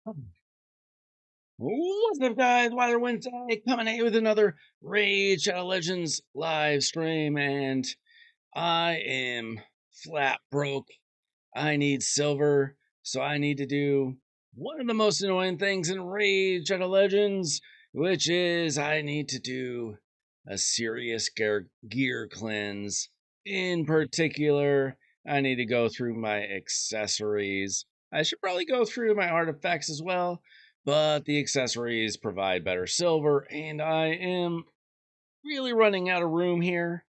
What's up, guys? Wilder Wednesday coming at you with another Raid Shadow Legends live stream, and I am flat broke. I need silver, so I need to do one of the most annoying things in Raid Shadow Legends, which is I need to do a serious gear cleanse. In particular, I need to go through my accessories. I should probably go through my artifacts as well, but the accessories provide better silver, and I am really running out of room here.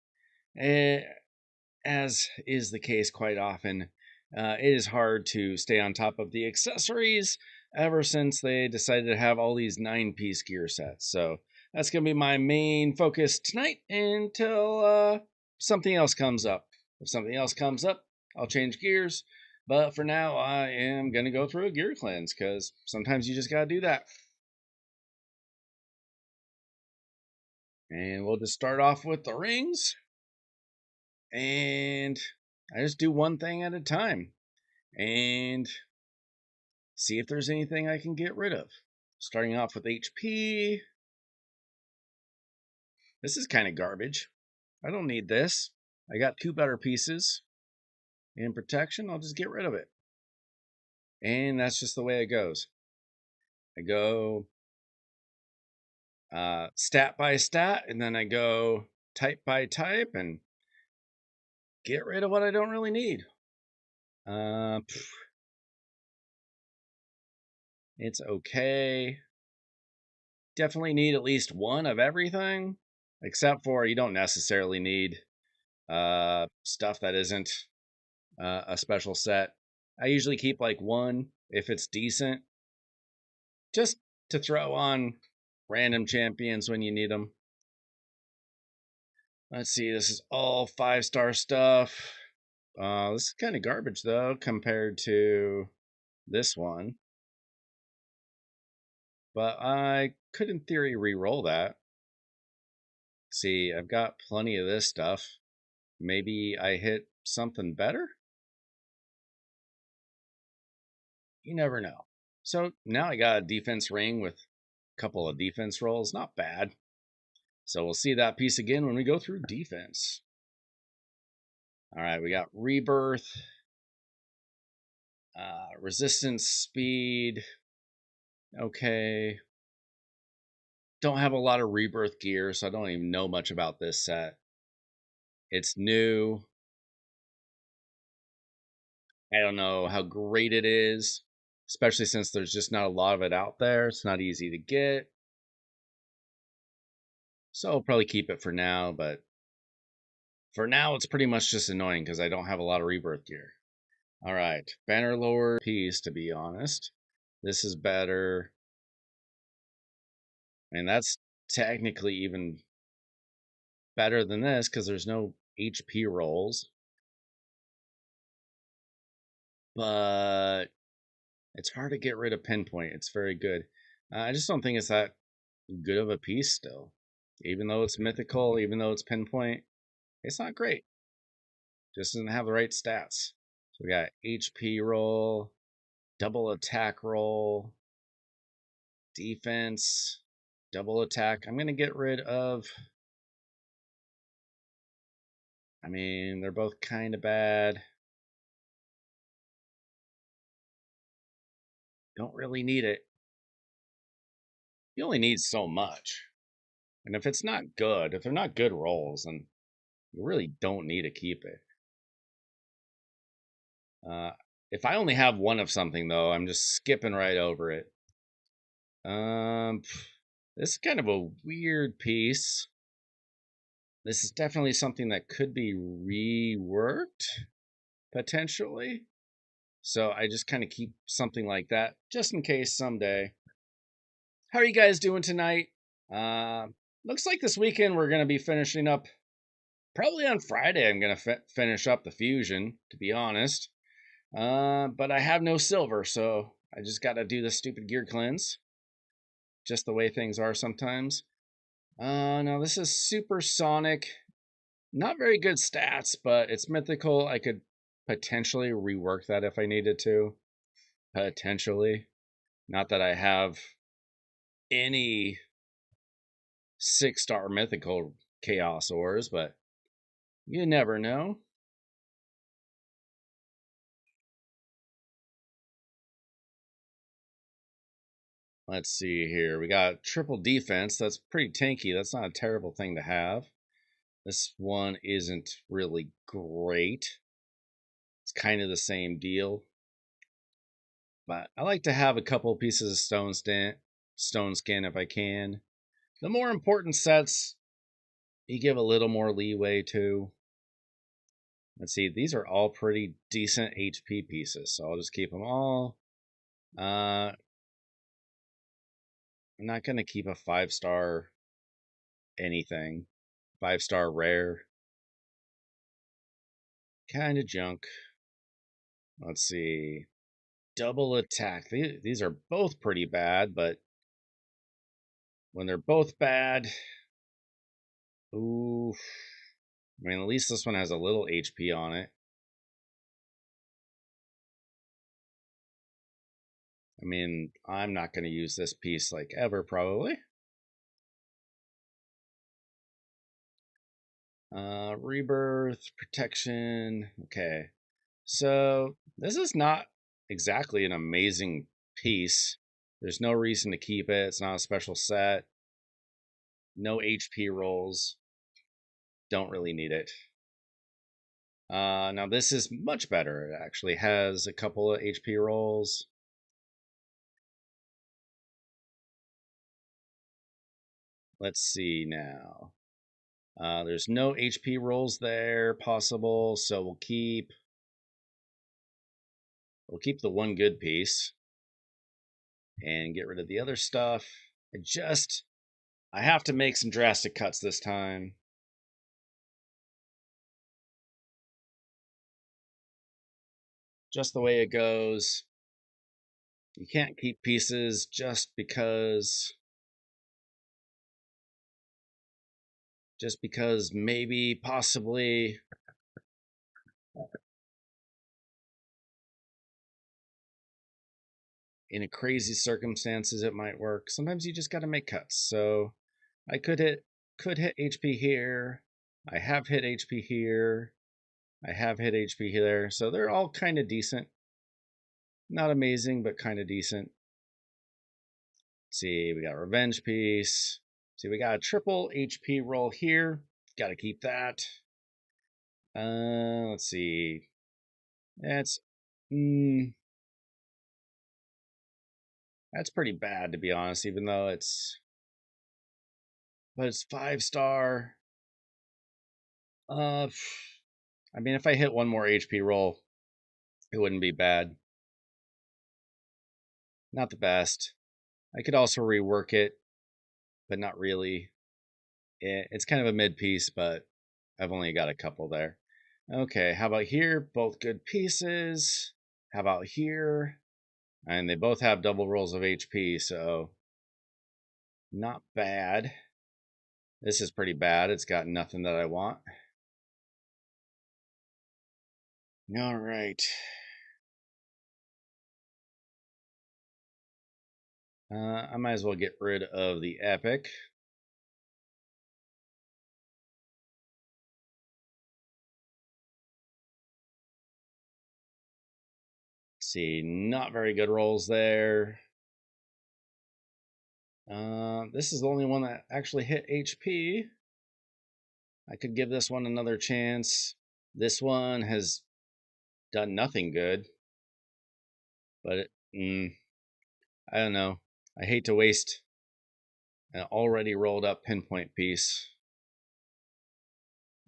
As is the case quite often, it is hard to stay on top of the accessories ever since they decided to have all these 9-piece gear sets. So that's going to be my main focus tonight until something else comes up. If something else comes up, I'll change gears. But for now, I am going to go through a gear cleanse because sometimes you just got to do that. And we'll just start off with the rings. And I just do one thing at a time and see if there's anything I can get rid of. Starting off with HP. This is kind of garbage. I don't need this. I got 2 better pieces. In protection, I'll just get rid of it. And that's just the way it goes. I go stat by stat, and then I go type by type, and get rid of what I don't really need. It's okay. Definitely need at least one of everything, except for you don't necessarily need stuff that isn't a special set. I usually keep like one if it's decent, just to throw on random champions when you need them. Let's see, this is all 5-star stuff. This is kind of garbage though compared to this one. But I could in theory re-roll that. See, I've got plenty of this stuff. Maybe I hit something better? You never know. So now I got a defense ring with a couple of defense rolls. Not bad. So we'll see that piece again when we go through defense. All right, we got rebirth, resistance, speed. Okay. Don't have a lot of rebirth gear, so I don't even know much about this set. It's new. I don't know how great it is, especially since there's just not a lot of it out there. It's not easy to get. So I'll probably keep it for now, but for now it's pretty much just annoying because I don't have a lot of rebirth gear. All right, banner lower piece, to be honest. This is better. And that's technically even better than this because there's no HP rolls. But it's hard to get rid of pinpoint. It's very good. I just don't think it's that good of a piece still. Even though it's mythical, even though it's pinpoint, it's not great. Just doesn't have the right stats. So we got HP roll, double attack roll, defense, double attack. I'm going to get rid of... I mean, they're both kind of bad. Don't really need it. You only need so much. And if it's not good, if they're not good rolls, then you really don't need to keep it. If I only have one of something, though, I'm just skipping right over it. This is kind of a weird piece. This is definitely something that could be reworked, potentially. So I just kind of keep something like that, just in case someday. How are you guys doing tonight? Looks like this weekend we're going to be finishing up. Probably on Friday I'm going to finish up the fusion, to be honest. But I have no silver, so I just got to do the stupid gear cleanse. Just the way things are sometimes. Now this is supersonic. Not very good stats, but it's mythical. I could potentially rework that if I needed to. Potentially. Not that I have any 6-star mythical Chaos Ores, but you never know. Let's see here. We got triple defense. That's pretty tanky. That's not a terrible thing to have. This one isn't really great. It's kind of the same deal. But I like to have a couple pieces of stone skin if I can. The more important sets, you give a little more leeway to. Let's see, these are all pretty decent HP pieces, so I'll just keep them all. I'm not going to keep a 5-star anything. 5-star rare. Kind of junk. Let's see. Double attack. These are both pretty bad, but when they're both bad, ooh. I mean, at least this one has a little HP on it. I mean, I'm not going to use this piece like ever, probably. Rebirth, protection. Okay. So this is not exactly an amazing piece. There's no reason to keep it. It's not a special set. No HP rolls. Don't really need it. Now this is much better. It actually has a couple of HP rolls. Let's see now. There's no HP rolls there possible, so we'll keep the one good piece and get rid of the other stuff. I have to make some drastic cuts this time. Just the way it goes. You can't keep pieces just because maybe possibly in a crazy circumstances it might work. Sometimes you just got to make cuts. So I could hit HP here. I have hit HP here. I have hit HP there. So they're all kind of decent. Not amazing, but kind of decent. Let's see, we got a revenge piece. See, we got a triple HP roll here. Got to keep that. Let's see. That's that's pretty bad, to be honest, even though it's 5-star. I mean, if I hit one more HP roll, it wouldn't be bad. Not the best. I could also rework it, but not really. It's kind of a mid piece, but I've only got a couple there. Okay, how about here? Both good pieces. How about here? And they both have double rolls of HP, so not bad. This is pretty bad. It's got nothing that I want. All right. I might as well get rid of the epic. Let's see, not very good rolls there. This is the only one that actually hit HP. I could give this one another chance. This one has done nothing good, but I don't know. I hate to waste an already rolled up pinpoint piece.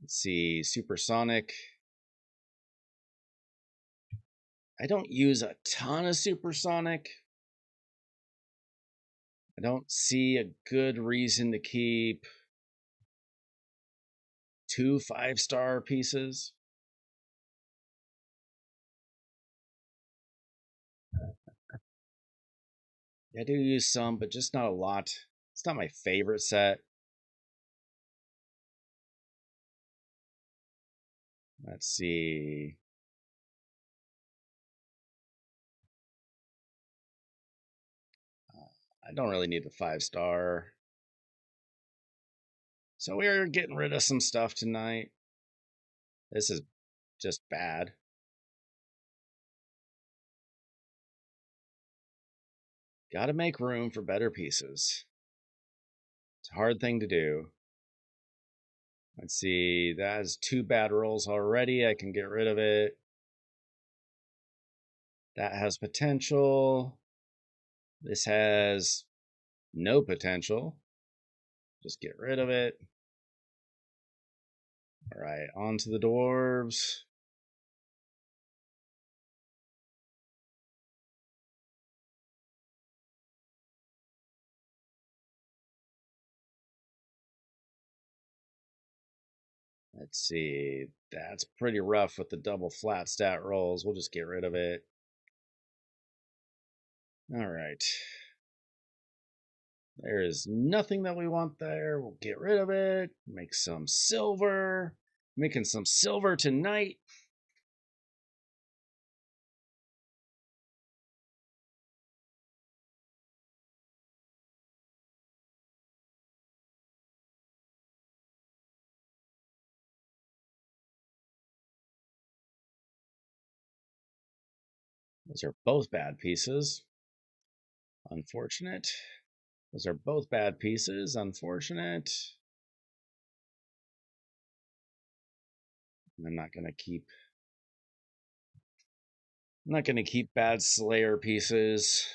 Let's see, supersonic. I don't use a ton of supersonic. I don't see a good reason to keep 2 5-star pieces. I do use some, but just not a lot. It's not my favorite set. Let's see. I don't really need the 5-star. So we're getting rid of some stuff tonight. This is just bad. Gotta make room for better pieces. It's a hard thing to do. Let's see, that has 2 bad rolls already. I can get rid of it. That has potential. This has no potential. Just get rid of it. All right, on to the dwarves. Let's see. That's pretty rough with the double flat stat rolls. We'll just get rid of it. All right. There is nothing that we want there. We'll get rid of it. Make some silver. Making some silver tonight. Those are both bad pieces. Unfortunate. Those are both bad pieces. Unfortunate. I'm not gonna keep bad Slayer pieces.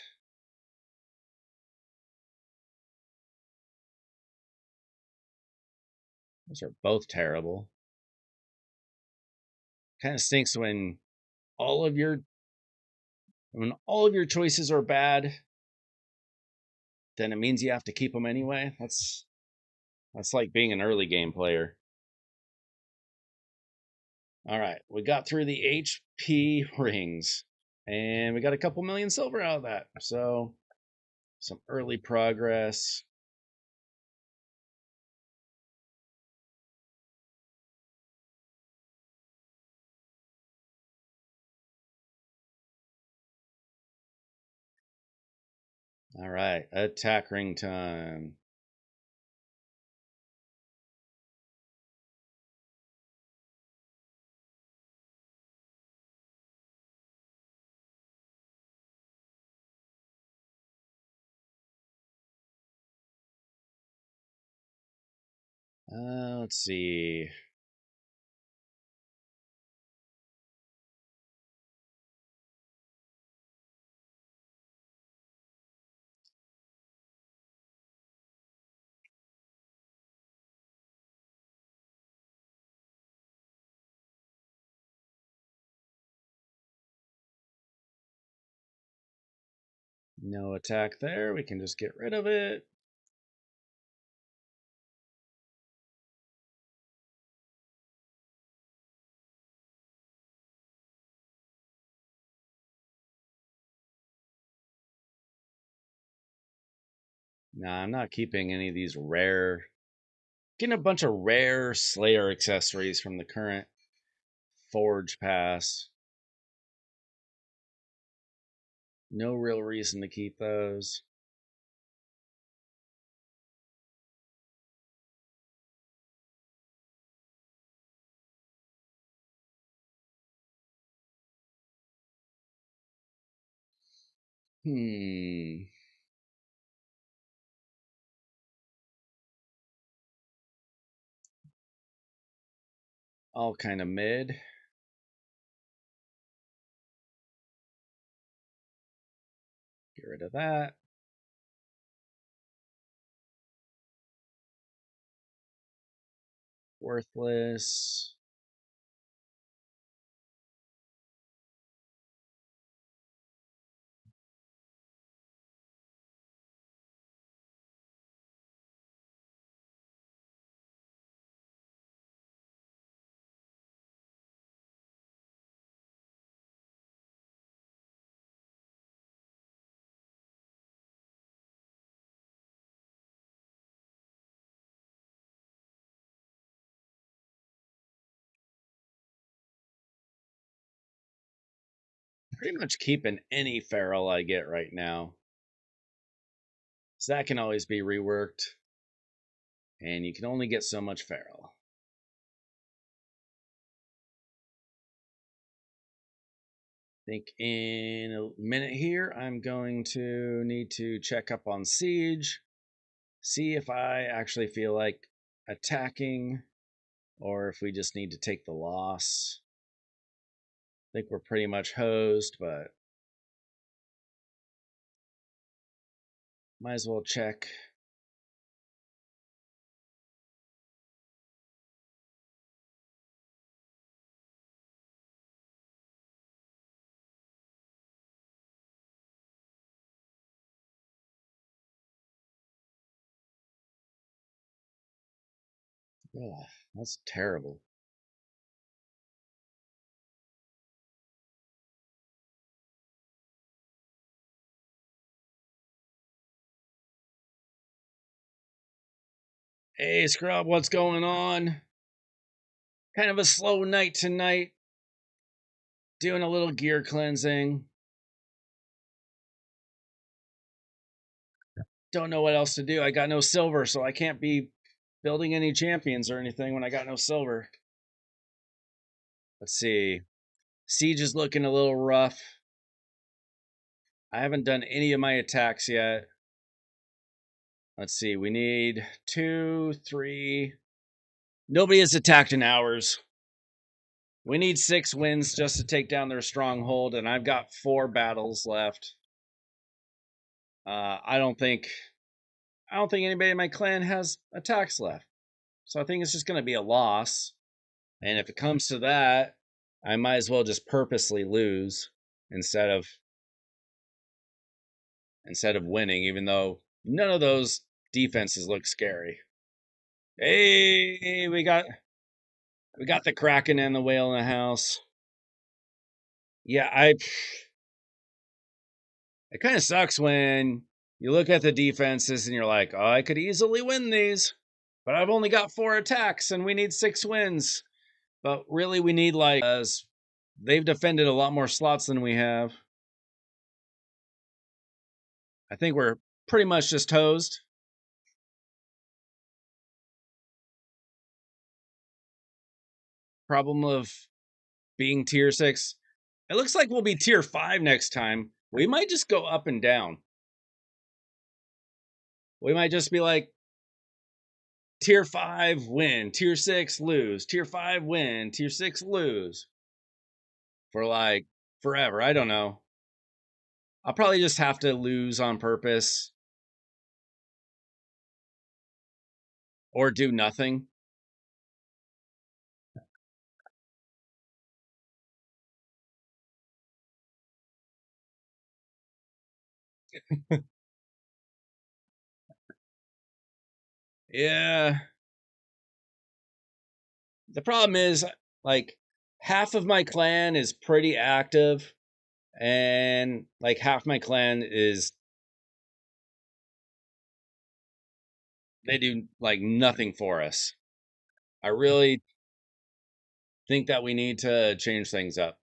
Those are both terrible. Kind of stinks all of your when all of your choices are bad, then it means you have to keep them anyway. That's like being an early game player. All right, we got through the HP rings, and we got a couple million silver out of that. So some early progress. All right, attack ring time. Let's see. No attack there. We can just get rid of it. Nah, I'm not keeping any of these rare. Getting a bunch of rare Slayer accessories from the current Forge Pass. No real reason to keep those. Hmm. All kind of mid. Get rid of that. Worthless. Pretty much keeping any feral I get right now. So that can always be reworked. And you can only get so much feral. I think in a minute here, I'm going to need to check up on Siege, see if I actually feel like attacking or if we just need to take the loss. I think we're pretty much hosed, but might as well check. Ugh, that's terrible. Hey, Scrub, what's going on? Kind of a slow night tonight. Doing a little gear cleansing. Don't know what else to do. I got no silver, so I can't be building any champions or anything when I got no silver. Let's see. Siege is looking a little rough. I haven't done any of my attacks yet. Let's see. We need 2, 3. Nobody has attacked in hours. We need 6 wins just to take down their stronghold, and I've got 4 battles left. I don't think anybody in my clan has attacks left. So I think it's just going to be a loss. And if it comes to that, I might as well just purposely lose instead of winning, even though none of those defenses look scary. Hey, we got the Kraken and the whale in the house. Yeah, it kind of sucks when you look at the defenses and you're like, oh, I could easily win these, but I've only got 4 attacks and we need 6 wins. But really, we need they've defended a lot more slots than we have. I think we're pretty much just hosed. Problem of being tier 6. It looks like we'll be tier 5 next time. We might just go up and down. We might just be like tier 5 win, tier 6 lose, tier 5 win, tier 6 lose. For like forever. I don't know. I'll probably just have to lose on purpose or do nothing. Yeah. The problem is, like, half of my clan is pretty active, and like half my clan is they do like nothing for us. I really think that we need to change things up.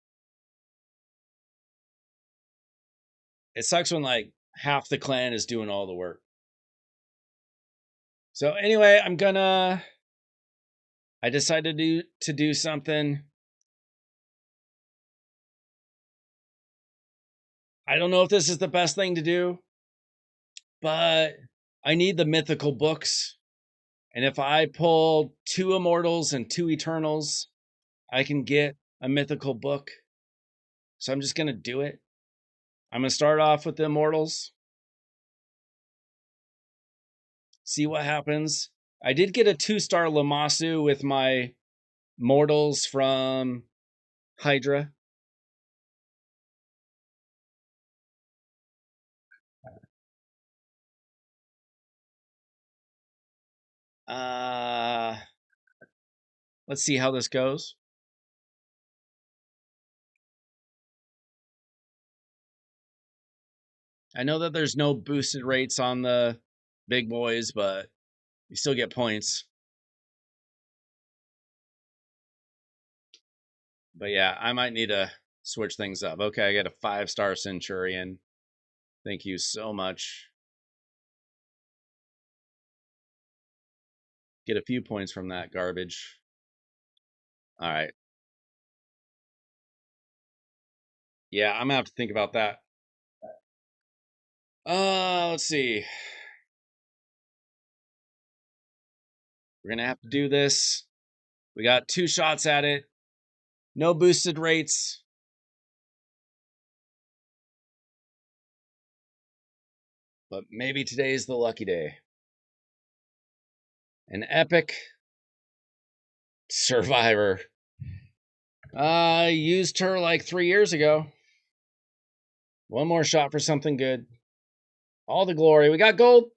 It sucks when like half the clan is doing all the work. So anyway, I decided to do something. I don't know if this is the best thing to do, but I need the mythical books. And if I pull 2 immortals and 2 eternals, I can get a mythical book. So I'm just going to do it. I'm going to start off with the immortals. See what happens. I did get a 2-star Lamasu with my mortals from Hydra. Uh, let's see how this goes. I know that there's no boosted rates on the big boys, but you still get points. But yeah, I might need to switch things up. Okay, I got a 5-star Centurion. Thank you so much. get a few points from that garbage. All right. Yeah, I'm gonna have to think about that. Let's see. We're gonna have to do this. We got 2 shots at it. No boosted rates. But maybe today's the lucky day. An epic survivor. I used her like 3 years ago. One more shot for something good. All the glory. We got gold.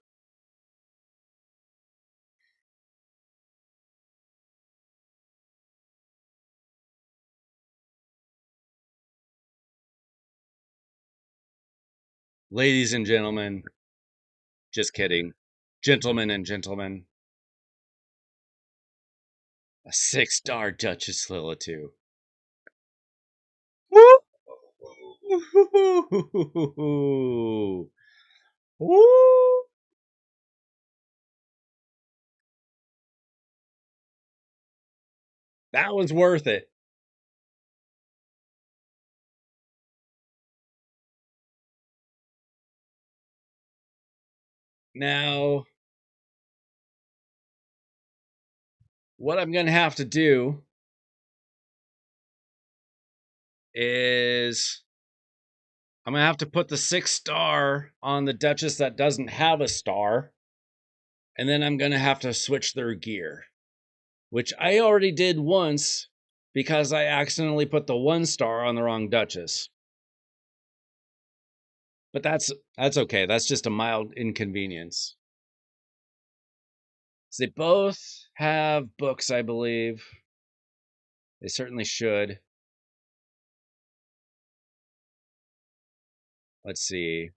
Ladies and gentlemen. Just kidding. Gentlemen and gentlemen. A 6-star Duchess Lilitu. Woo! Woo! That was worth it. Now, what I'm going to have to do is I'm going to have to put the 6-star on the Duchess that doesn't have a star. And then I'm going to have to switch their gear, which I already did once because I accidentally put the 1-star on the wrong Duchess. But that's okay. That's just a mild inconvenience. So they both have books, I believe. They certainly should. Let's see.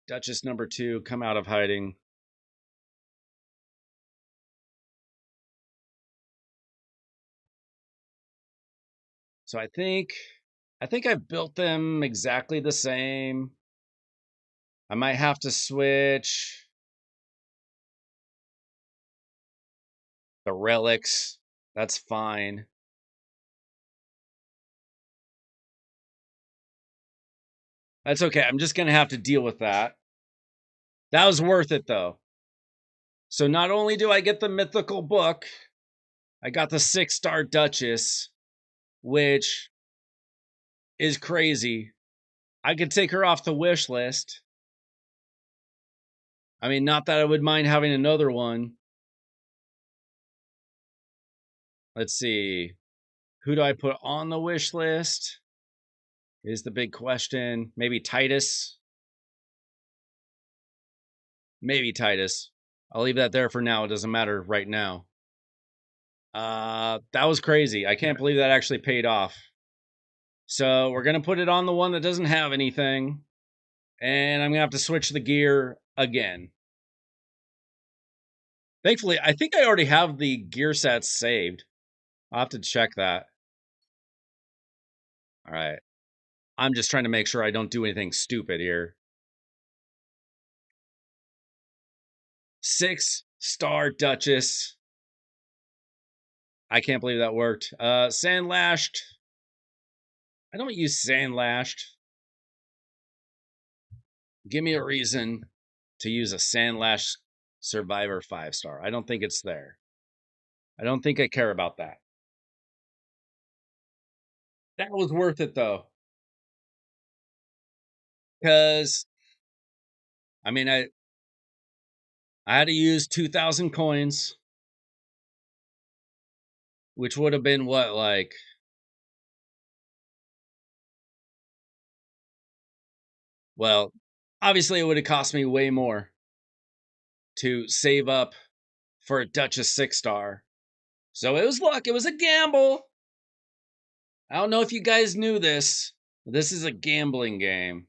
Duchess number 2, come out of hiding. So I think I've built them exactly the same. I might have to switch the relics. That's fine. That's okay. I'm just going to have to deal with that. That was worth it, though. So not only do I get the mythical book, I got the 6-star Duchess, which is crazy. I could take her off the wish list. I mean, not that I would mind having another one. Let's see. Who do I put on the wish list? Is the big question. Maybe Titus. Maybe Titus. I'll leave that there for now. It doesn't matter right now. That was crazy. I can't believe that actually paid off. So we're going to put it on the one that doesn't have anything. And I'm going to have to switch the gear again. Thankfully, I think I already have the gear sets saved. I'll have to check that. All right. I'm just trying to make sure I don't do anything stupid here. 6-star Duchess. I can't believe that worked. Sandlashed. I don't use Sandlashed. Give me a reason to use a Sandlash Survivor 5-star. I don't think it's there. I don't think I care about that. That was worth it, though. Because, I mean, I had to use 2,000 coins, which would have been what, like... Well, obviously it would have cost me way more to save up for a Duchess 6-star. So it was luck. It was a gamble. I don't know if you guys knew this. This is a gambling game.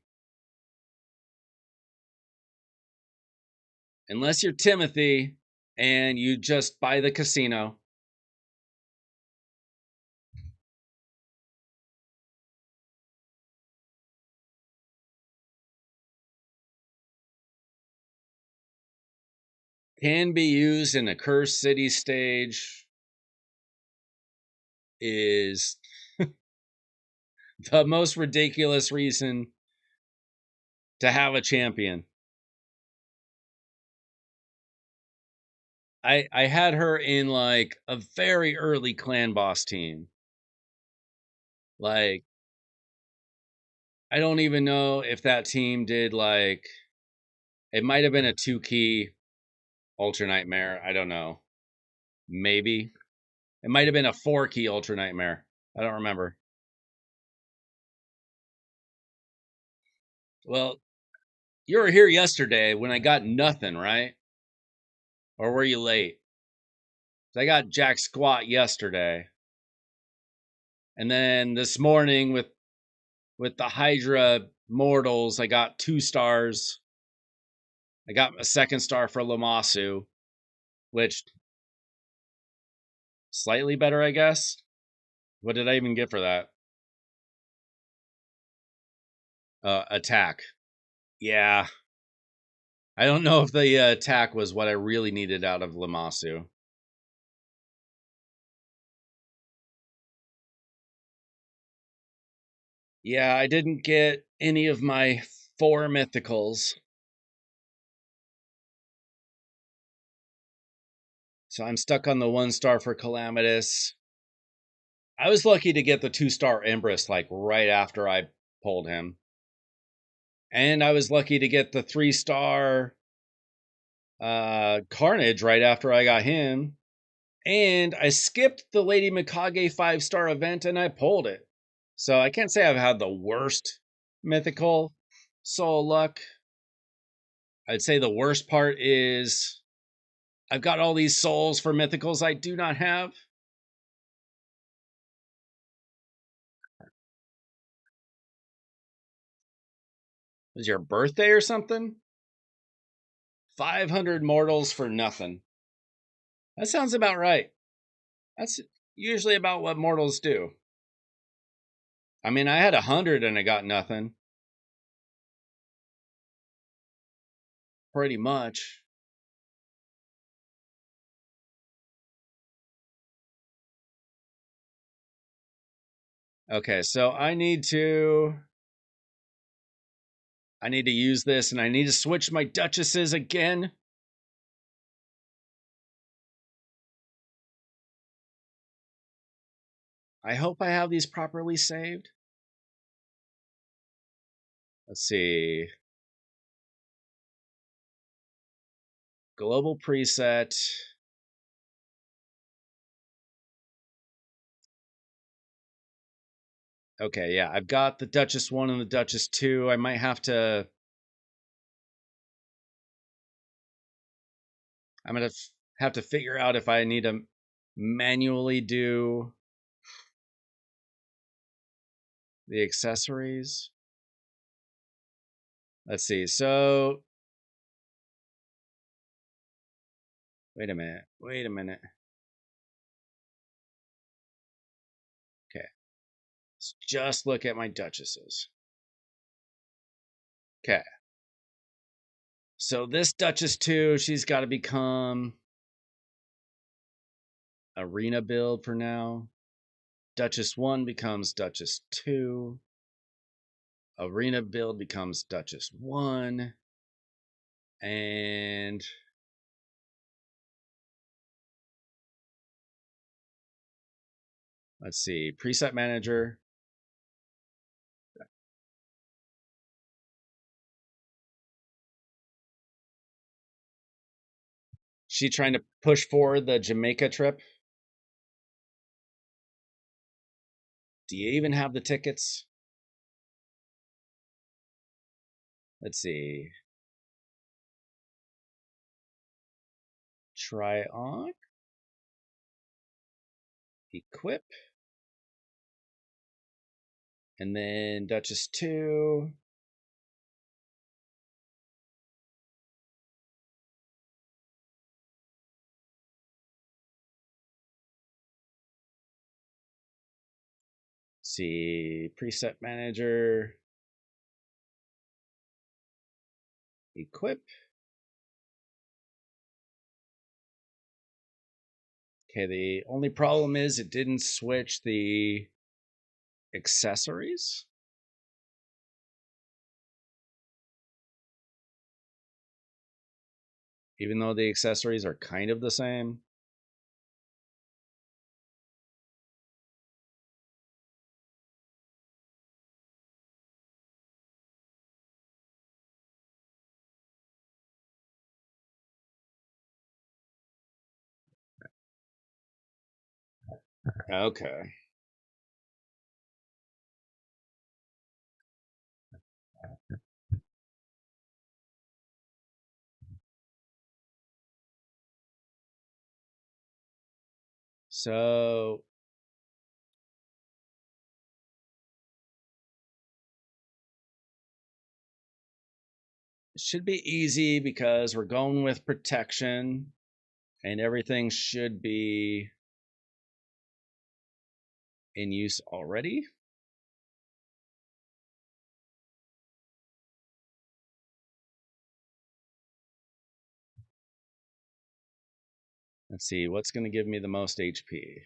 Unless you're Timothy and you just buy the casino. can be used in a Cursed City stage is the most ridiculous reason to have a champion. I had her in like a very early clan boss team. Like, I don't even know if that team did like, it might have been a 2-key Ultra Nightmare. I don't know. Maybe. It might have been a 4-key Ultra Nightmare. I don't remember. Well, you were here yesterday when I got nothing, right? Or were you late? I got jack squat yesterday. And then this morning with the Hydra Mortals, I got 2 stars. I got a 2nd star for Lamasu, which slightly better, I guess. What did I even get for that? Attack. Yeah. I don't know if the attack was what I really needed out of Lamasu. Yeah, I didn't get any of my 4 mythicals. So I'm stuck on the 1 star for Calamitous. I was lucky to get the 2-star Empress like right after I pulled him. And I was lucky to get the 3-star Carnage right after I got him. And I skipped the Lady Mikage 5-star event and I pulled it. So I can't say I've had the worst mythical soul luck. I'd say the worst part is I've got all these souls for mythicals I do not have. Was your birthday or something? 500 mortals for nothing. That sounds about right. That's usually about what mortals do. I mean, I had 100 and I got nothing. Pretty much. Okay, so I need to use this and I need to switch my duchesses again. I hope I have these properly saved. Let's see. Global preset. Okay, yeah, I've got the Duchess 1 and the Duchess 2. I might have to... I'm going to have to figure out if I need to manually do the accessories. Let's see. So... Wait a minute. Okay. Let's just look at my Duchesses. Okay. So this Duchess 2, she's got to become arena build for now. Duchess 1 becomes Duchess 2. Arena build becomes Duchess 1. And let's see, preset manager. She trying to push forward the Jamaica trip. Do you even have the tickets? Let's see. Try on. Equip. And then Duchess 2. See, preset manager. Equip. Okay, the only problem is it didn't switch the accessories. Even though the accessories are kind of the same. Okay. So it should be easy because we're going with protection and everything should be in use already. Let's see, what's going to give me the most HP?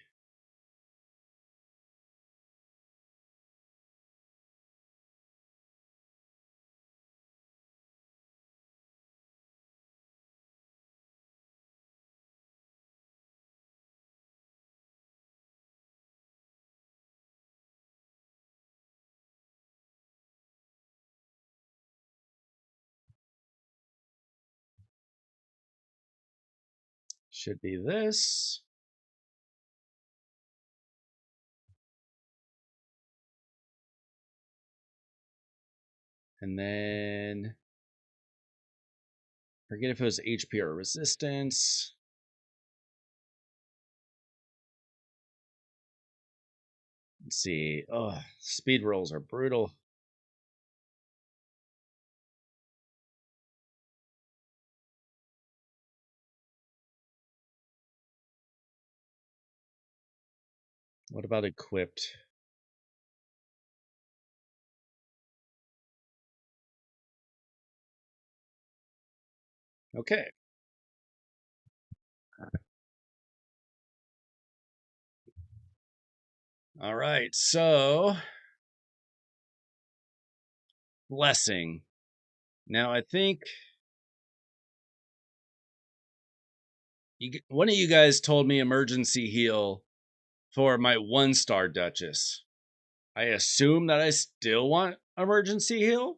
Should be this. And then forget if it was HP or resistance. Let's see. Oh, speed rolls are brutal. What about equipped? Okay. All right. So, blessing. Now, I think one of you guys told me emergency heal for my 1-star Duchess. I assume that I still want emergency heal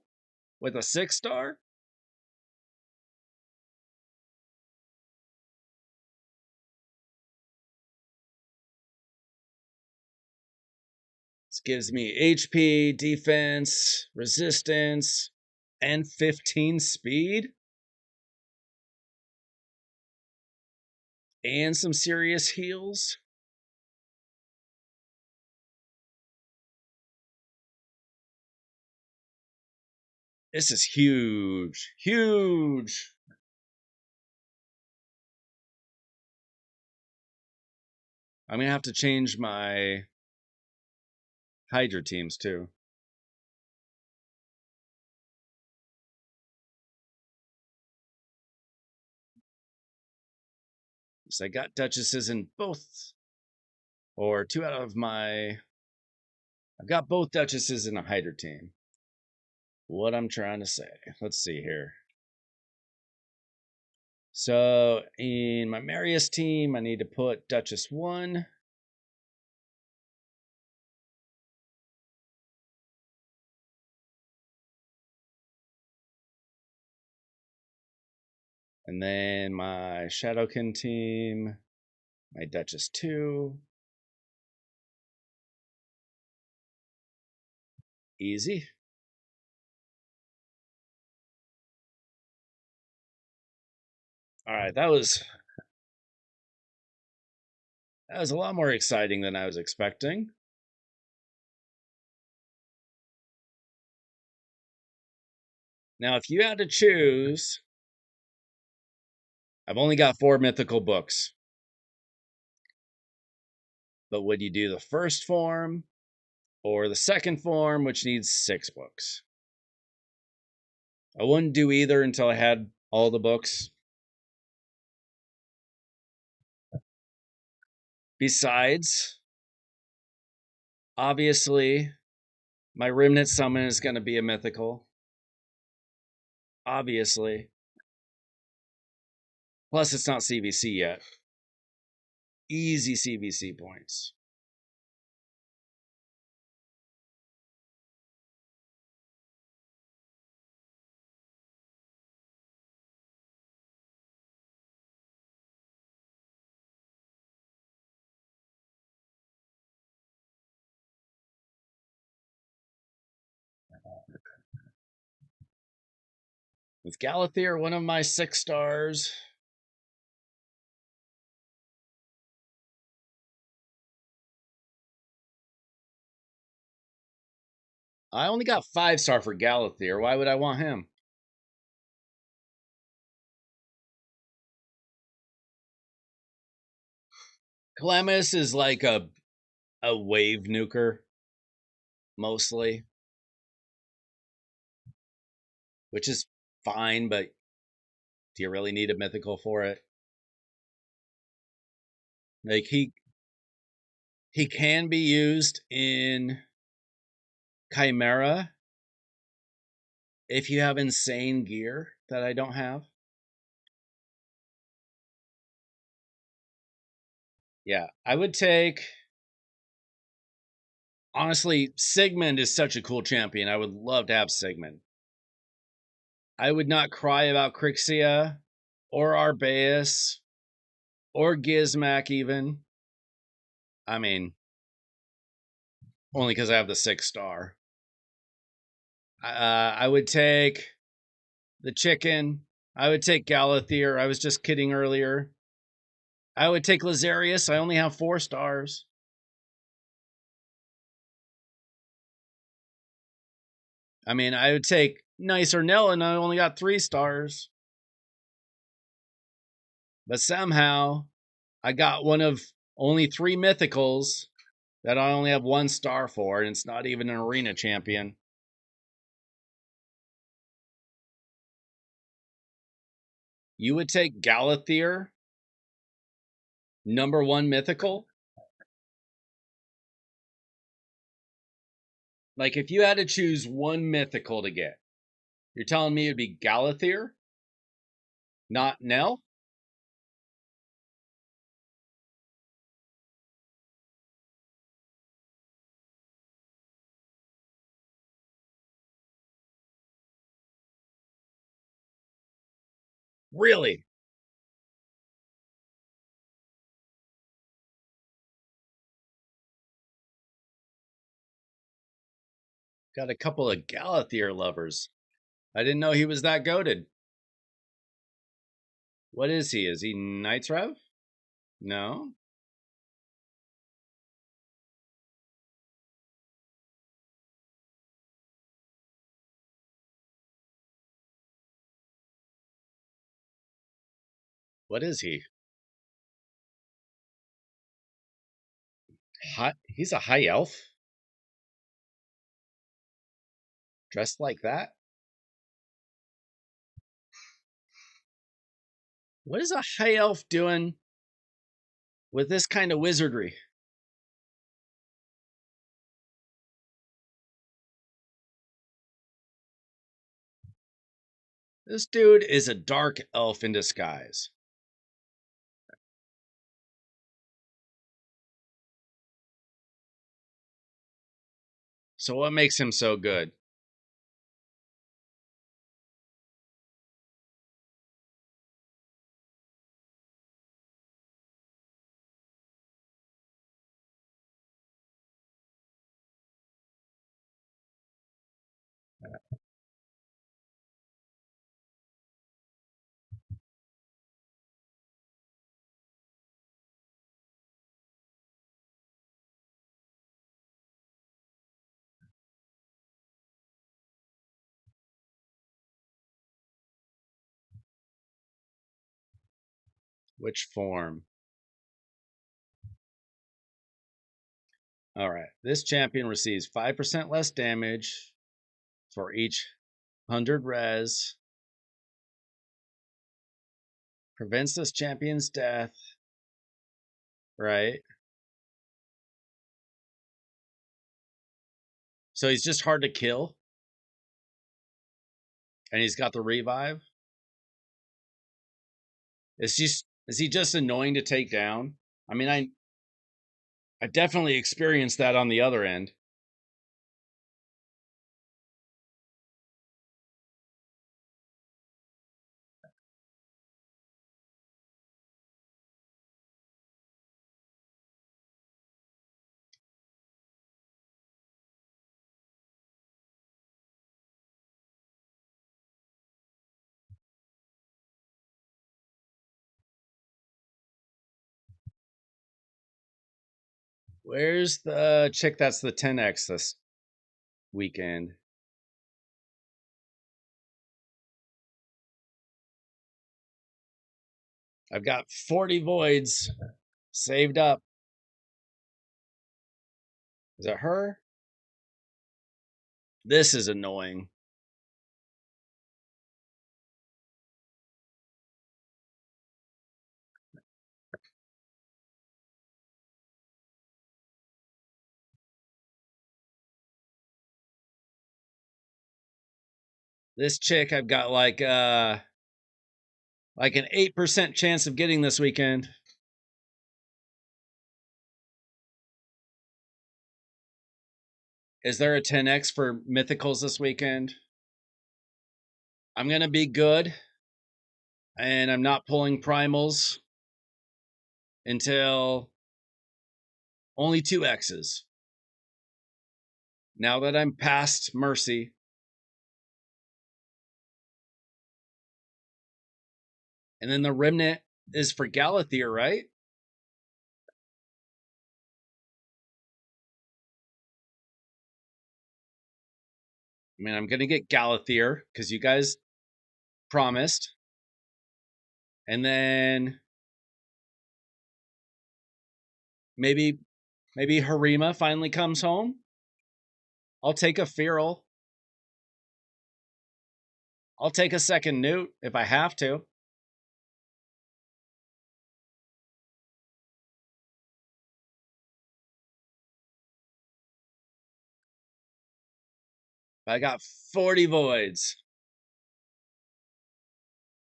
with a 6-star. This gives me HP, defense, resistance, and 15 speed. And some serious heals. This is huge. Huge. I'm going to have to change my Hydra teams too. So I got Duchesses in both, or two out of my. I've got both Duchesses in a Hydra team. What I'm trying to say. Let's see here. So in my Marius team, I need to put Duchess 1. And then my Shadowkin team, my Duchess 2. Easy. All right, that was a lot more exciting than I was expecting. Now, if you had to choose, I've only got 4 mythical books. But would you do the first form or the second form, which needs 6 books? I wouldn't do either until I had all the books. Besides, obviously, my Remnant summon is going to be a mythical. Obviously. Plus, it's not CVC yet. Easy CVC points. With Galathier, one of my 6 stars. I only got 5-star for Galathier. Why would I want him? Calamus is like a wave nuker, mostly. Which is fine, but do you really need a mythical for it? Like he can be used in Chimera if you have insane gear that I don't have. Yeah, I would take. Honestly, Sigmund is such a cool champion. I would love to have Sigmund. I would not cry about Crixia or Arbaeus or Gizmak even. I mean, only because I have the 6-star. I would take the chicken. I would take Galathier. I was just kidding earlier. I would take Lazarius. I only have 4 stars. I mean, I would take Nice or Nell, and I only got 3 stars. But somehow, I got one of only 3 mythicals that I only have 1 star for, and it's not even an arena champion. You would take Galathier, number 1 mythical? Like, if you had to choose 1 mythical to get, you're telling me it'd be Galathier? Not Nell? Really? Got a couple of Galathier lovers. I didn't know he was that goated. What is he? Is he Knights Rev? No? What is he? He's a high elf? Dressed like that? What is a high elf doing with this kind of wizardry? This dude is a dark elf in disguise. So what makes him so good? Which form? All right. This champion receives 5% less damage for each 100 res. Prevents this champion's death. Right? So he's just hard to kill, and he's got the revive. Is he just annoying to take down? I mean, I definitely experienced that on the other end. Where's the chick that's the 10x this weekend? I've got 40 voids saved up. Is it her? This is annoying. This chick I've got like an 8% chance of getting this weekend. Is there a 10x for mythicals this weekend? I'm going to be good, and I'm not pulling primals until only 2x's. Now that I'm past Mercy, and then the Remnant is for Galathier, right? I mean, I'm going to get Galathier because you guys promised. And then maybe Harima finally comes home. I'll take a Feral. I'll take a second Newt if I have to. I got 40 voids.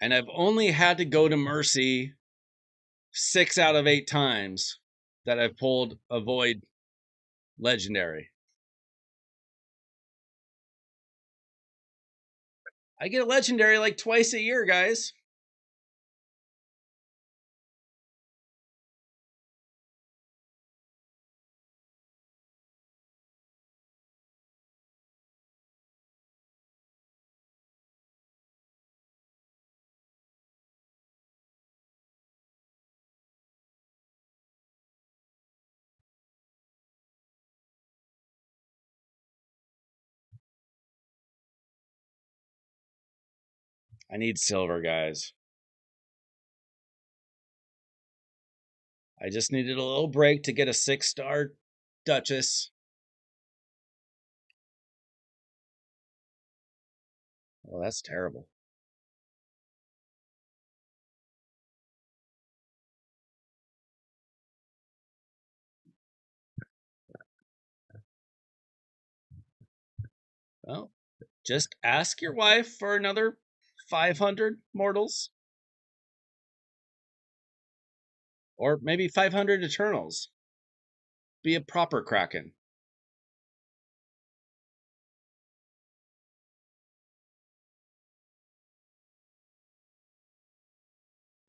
And I've only had to go to Mercy 6 out of 8 times that I've pulled a void legendary. I get a legendary like twice a year, guys. I need silver, guys. I just needed a little break to get a 6-star Duchess. Well, that's terrible. Well, just ask your wife for another 500 mortals. Or maybe 500 Eternals. Be a proper Kraken.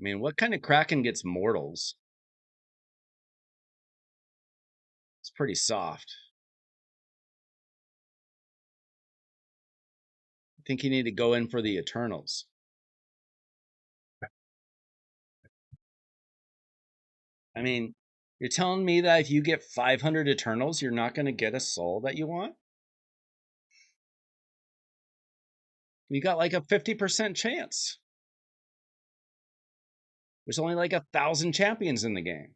I mean, what kind of Kraken gets mortals? It's pretty soft. I think you need to go in for the Eternals. I mean, you're telling me that if you get 500 Eternals, you're not going to get a soul that you want? You got like a 50% chance. There's only like 1,000 champions in the game.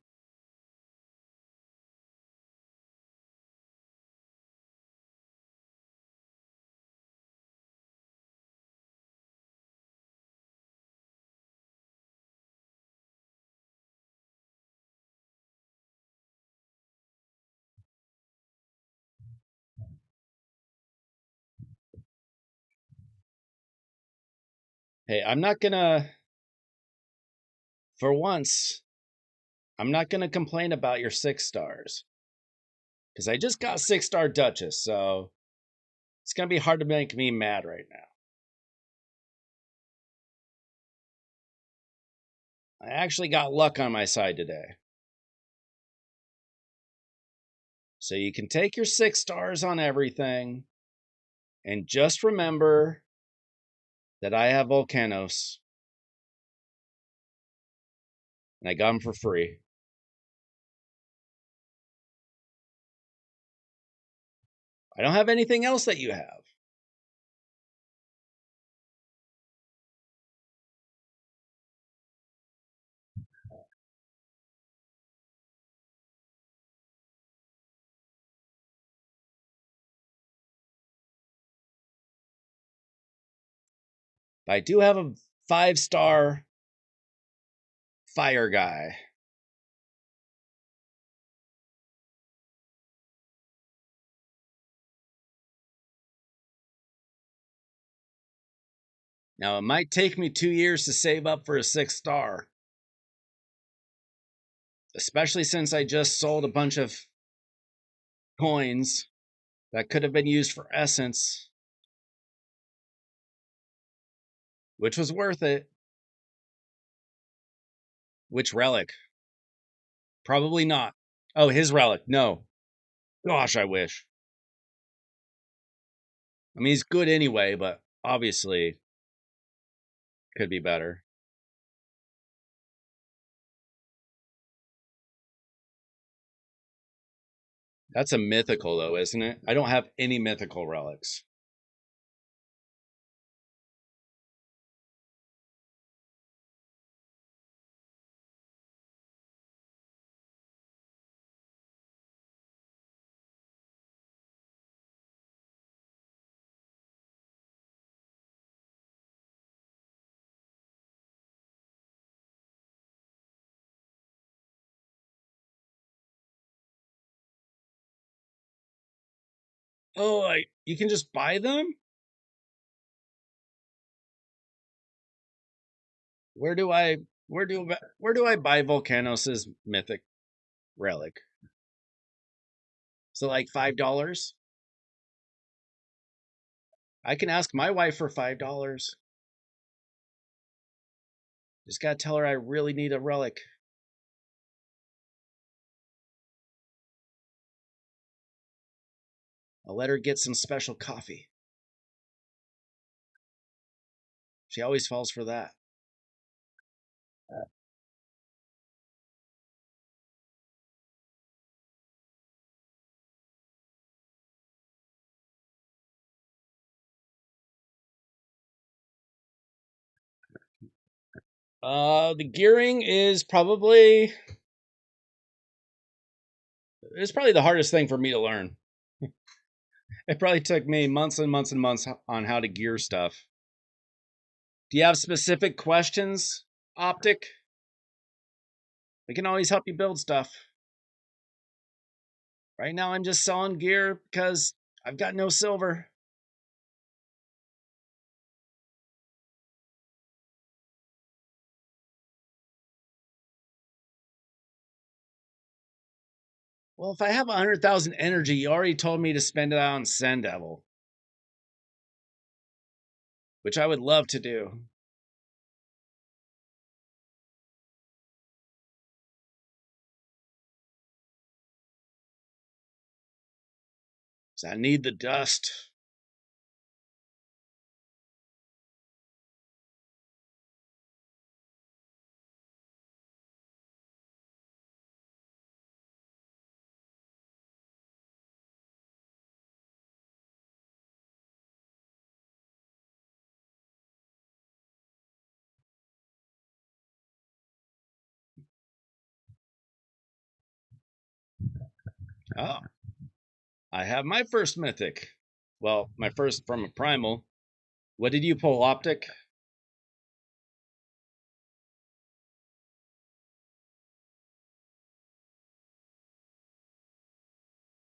Hey, I'm not gonna, for once, I'm not gonna complain about your 6 stars. Because I just got 6-star Duchess, so it's gonna be hard to make me mad right now. I actually got luck on my side today. So you can take your 6 stars on everything, and just remember that I have volcanoes, and I got them for free. I don't have anything else that you have. But I do have a 5-star fire guy. Now, it might take me 2 years to save up for a 6-star, especially since I just sold a bunch of coins that could have been used for essence, which was worth it. Which relic? Probably not. Oh, his relic. No. Gosh, I wish. I mean, he's good anyway, but obviously could be better. That's a mythical, though, isn't it? I don't have any mythical relics. Oh, you can just buy them? Where do I where do I buy Volcanos' mythic relic? So like $5? I can ask my wife for $5. Just gotta tell her I really need a relic. I'll let her get some special coffee. She always falls for that. The gearing is probably it's probably the hardest thing for me to learn. It probably took me months and months and months on how to gear stuff. Do you have specific questions, Optic? We can always help you build stuff. Right now, I'm just selling gear because I've got no silver. Well, if I have 100,000 energy, you already told me to spend it on Send Devil, which I would love to do. So I need the dust. Oh, I have my first mythic. Well, my first from a primal. What did you pull, Optic?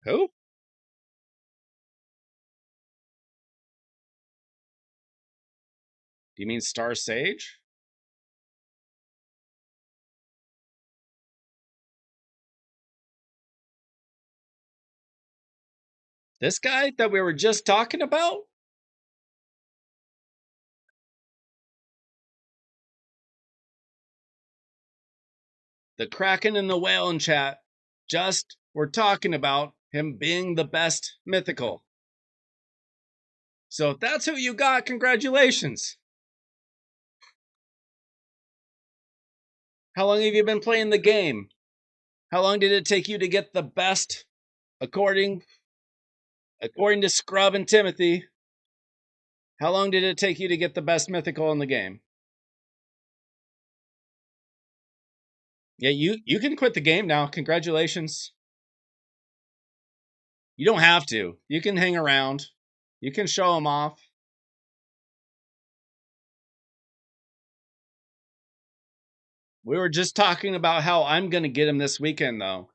Who? Do you mean Star Sage? This guy that we were just talking about? The Kraken and the Whale in chat just were talking about him being the best mythical. So if that's who you got, congratulations. How long have you been playing the game? How long did it take you to get the best according to Scrub and Timothy? How long did it take you to get the best mythical in the game? Yeah, you can quit the game now. Congratulations. You don't have to. You can hang around. You can show them off. We were just talking about how I'm going to get him this weekend, though.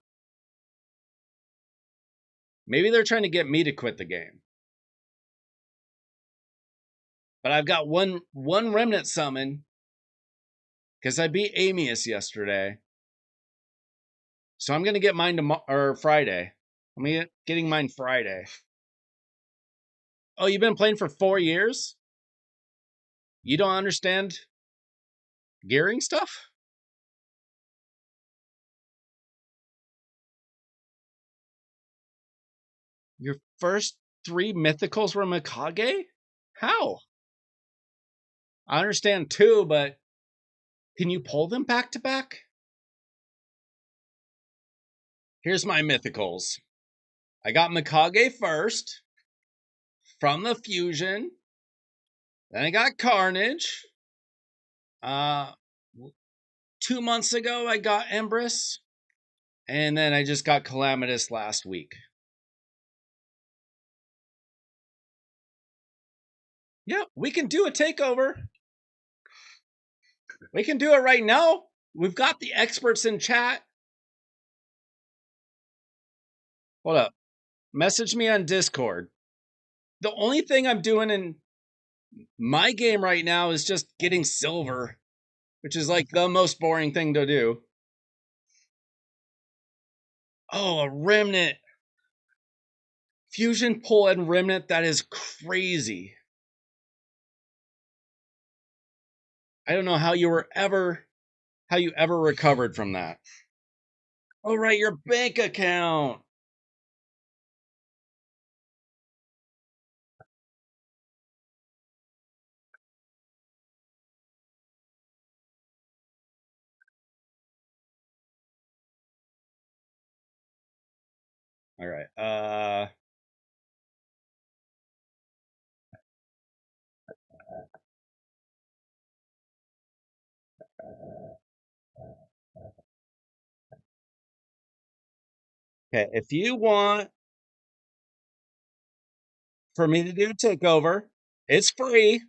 Maybe they're trying to get me to quit the game. But I've got one remnant summon because I beat Amius yesterday. So I'm going to get mine tomorrow or Friday. I'm getting mine Friday. Oh, you've been playing for 4 years? You don't understand gearing stuff? Your first 3 mythicals were Mikage? How? I understand 2, but can you pull them back to back? Here's my mythicals. I got Mikage first from the fusion. Then I got Carnage. 2 months ago I got Empress. And then I just got Calamitous last week. Yeah, we can do a takeover. We can do it right now. We've got the experts in chat. Hold up. Message me on Discord. The only thing I'm doing in my game right now is just getting silver, which is like the most boring thing to do. Oh, a remnant. Fusion pull and remnant, that is crazy. I don't know how you ever recovered from that. Oh, right, your bank account. All right. Okay, if you want for me to do takeover, it's free.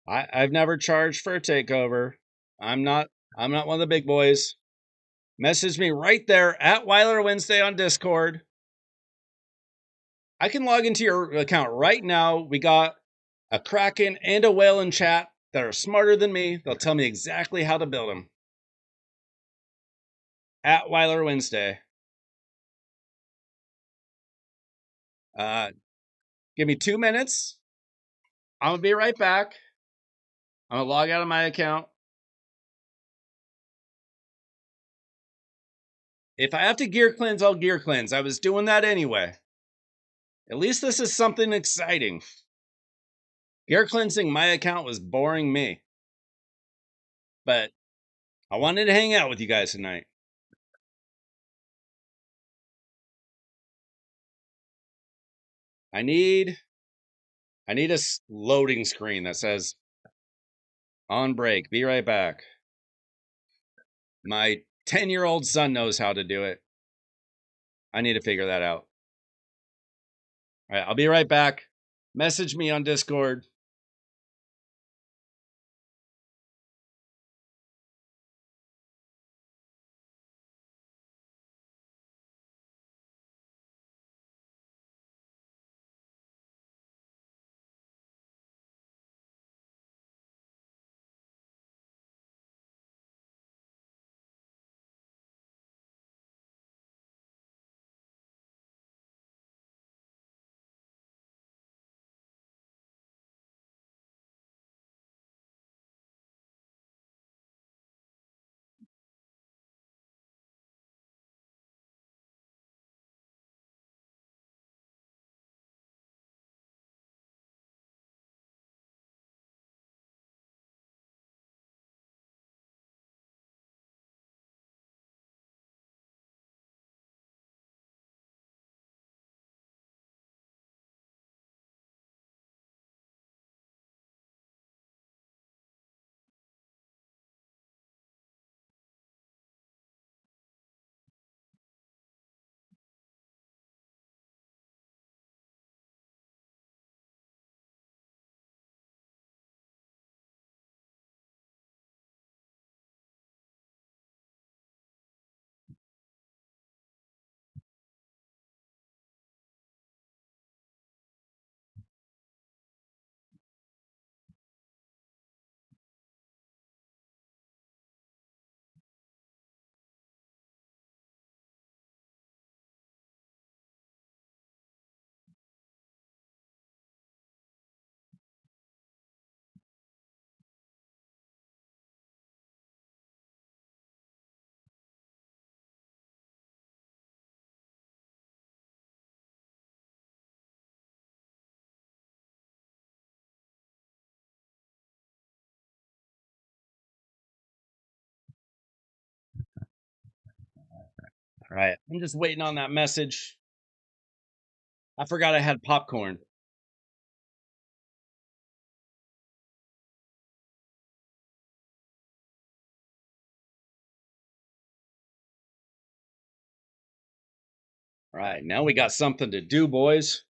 I've never charged for a takeover. I'm not one of the big boys. Message me right there at Weiler Wednesday on Discord. I can log into your account right now. We got a Kraken and a Whale in chat that are smarter than me. They'll tell me exactly how to build them. At Weiler Wednesday. Give me 2 minutes. I'm going to be right back. I'm going to log out of my account. If I have to gear cleanse, I'll gear cleanse. I was doing that anyway. At least this is something exciting. Gear cleansing my account was boring me. But I wanted to hang out with you guys tonight. I need a loading screen that says on break. Be right back. My 10-year-old son knows how to do it. I need to figure that out. All right, I'll be right back. Message me on Discord. All right, I'm just waiting on that message. I forgot I had popcorn. All right, now we got something to do, boys.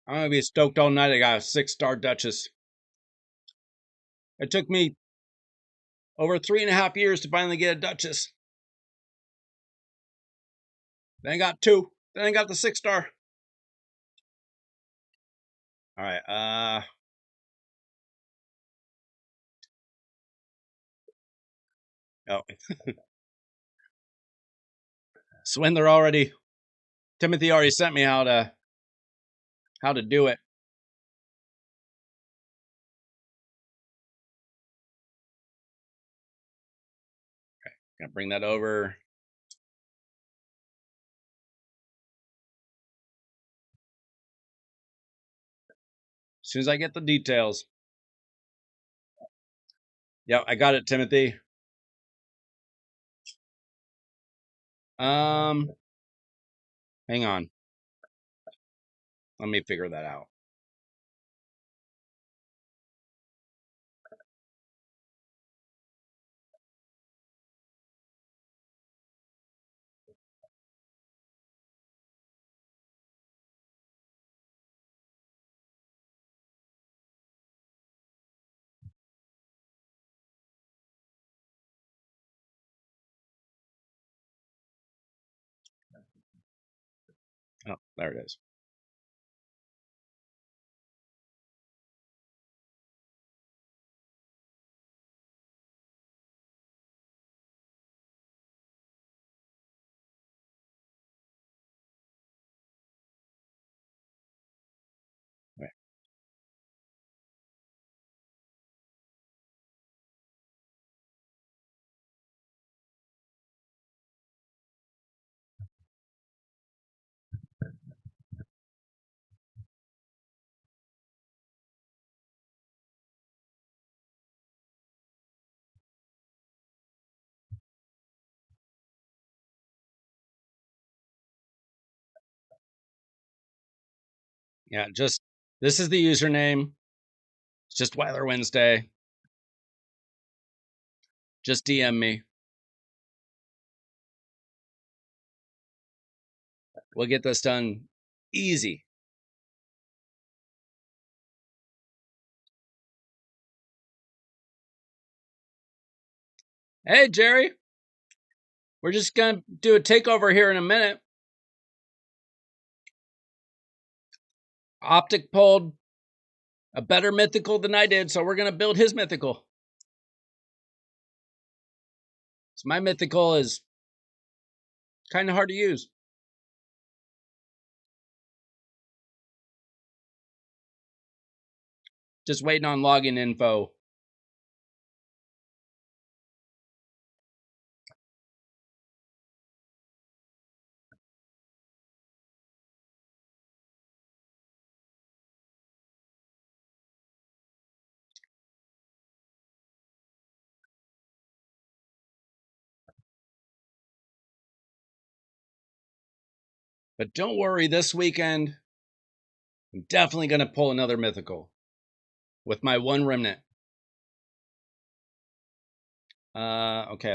I'm gonna be stoked all night. I got a 6-star Duchess. It took me over 3.5 years to finally get a Duchess. Then I got 2. Then I got the 6-star. All right. Oh, Swindler already. Timothy already sent me how to do it. Gonna bring that over. As soon as I get the details. Yep, I got it, Timothy. Hang on. Let me figure that out. Oh, there it is. Right. Yeah, just this is the username. It's just Weiler Wednesday. Just DM me. We'll get this done easy. Hey, Jerry. We're just gonna do a takeover here in a minute. Optic pulled a better mythical than I did, so we're gonna build his mythical. So my mythical is kind of hard to use. Just waiting on login info. But don't worry, this weekend, I'm definitely going to pull another mythical with my one remnant. Okay,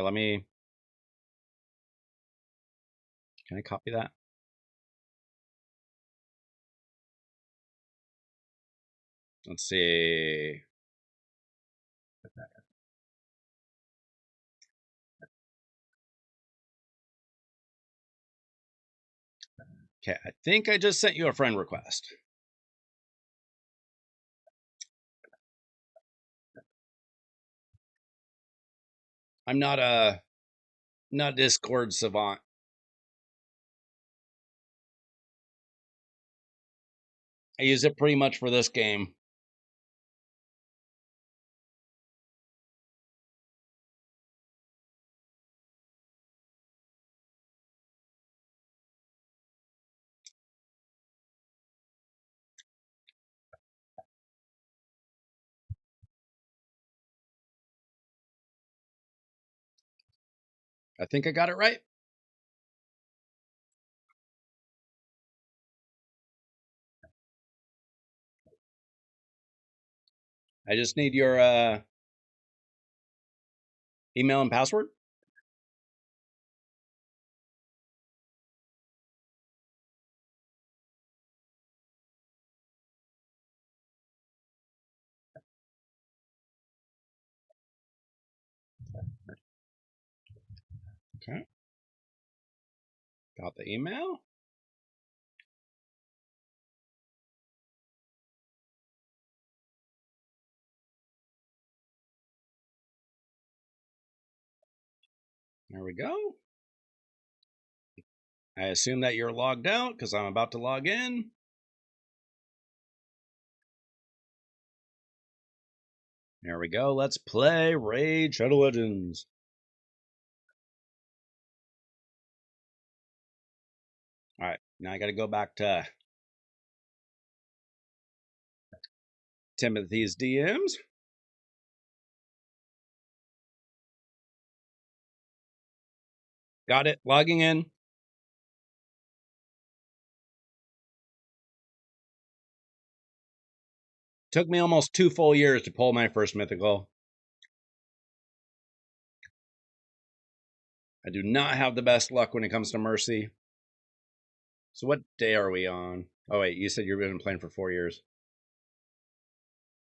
can I copy that? Let's see. Okay, I think I just sent you a friend request. I'm not a Discord savant. I use it pretty much for this game. I think I got it right. I just need your email and password. Okay. Got the email. There we go. I assume that you're logged out because I'm about to log in. There we go. Let's play Raid Shadow Legends. All right. Now I got to go back to Timothy's DMs. Got it. Logging in. Took me almost 2 full years to pull my first mythical. I do not have the best luck when it comes to Mercy. So what day are we on? Oh wait, you said you've been playing for 4 years.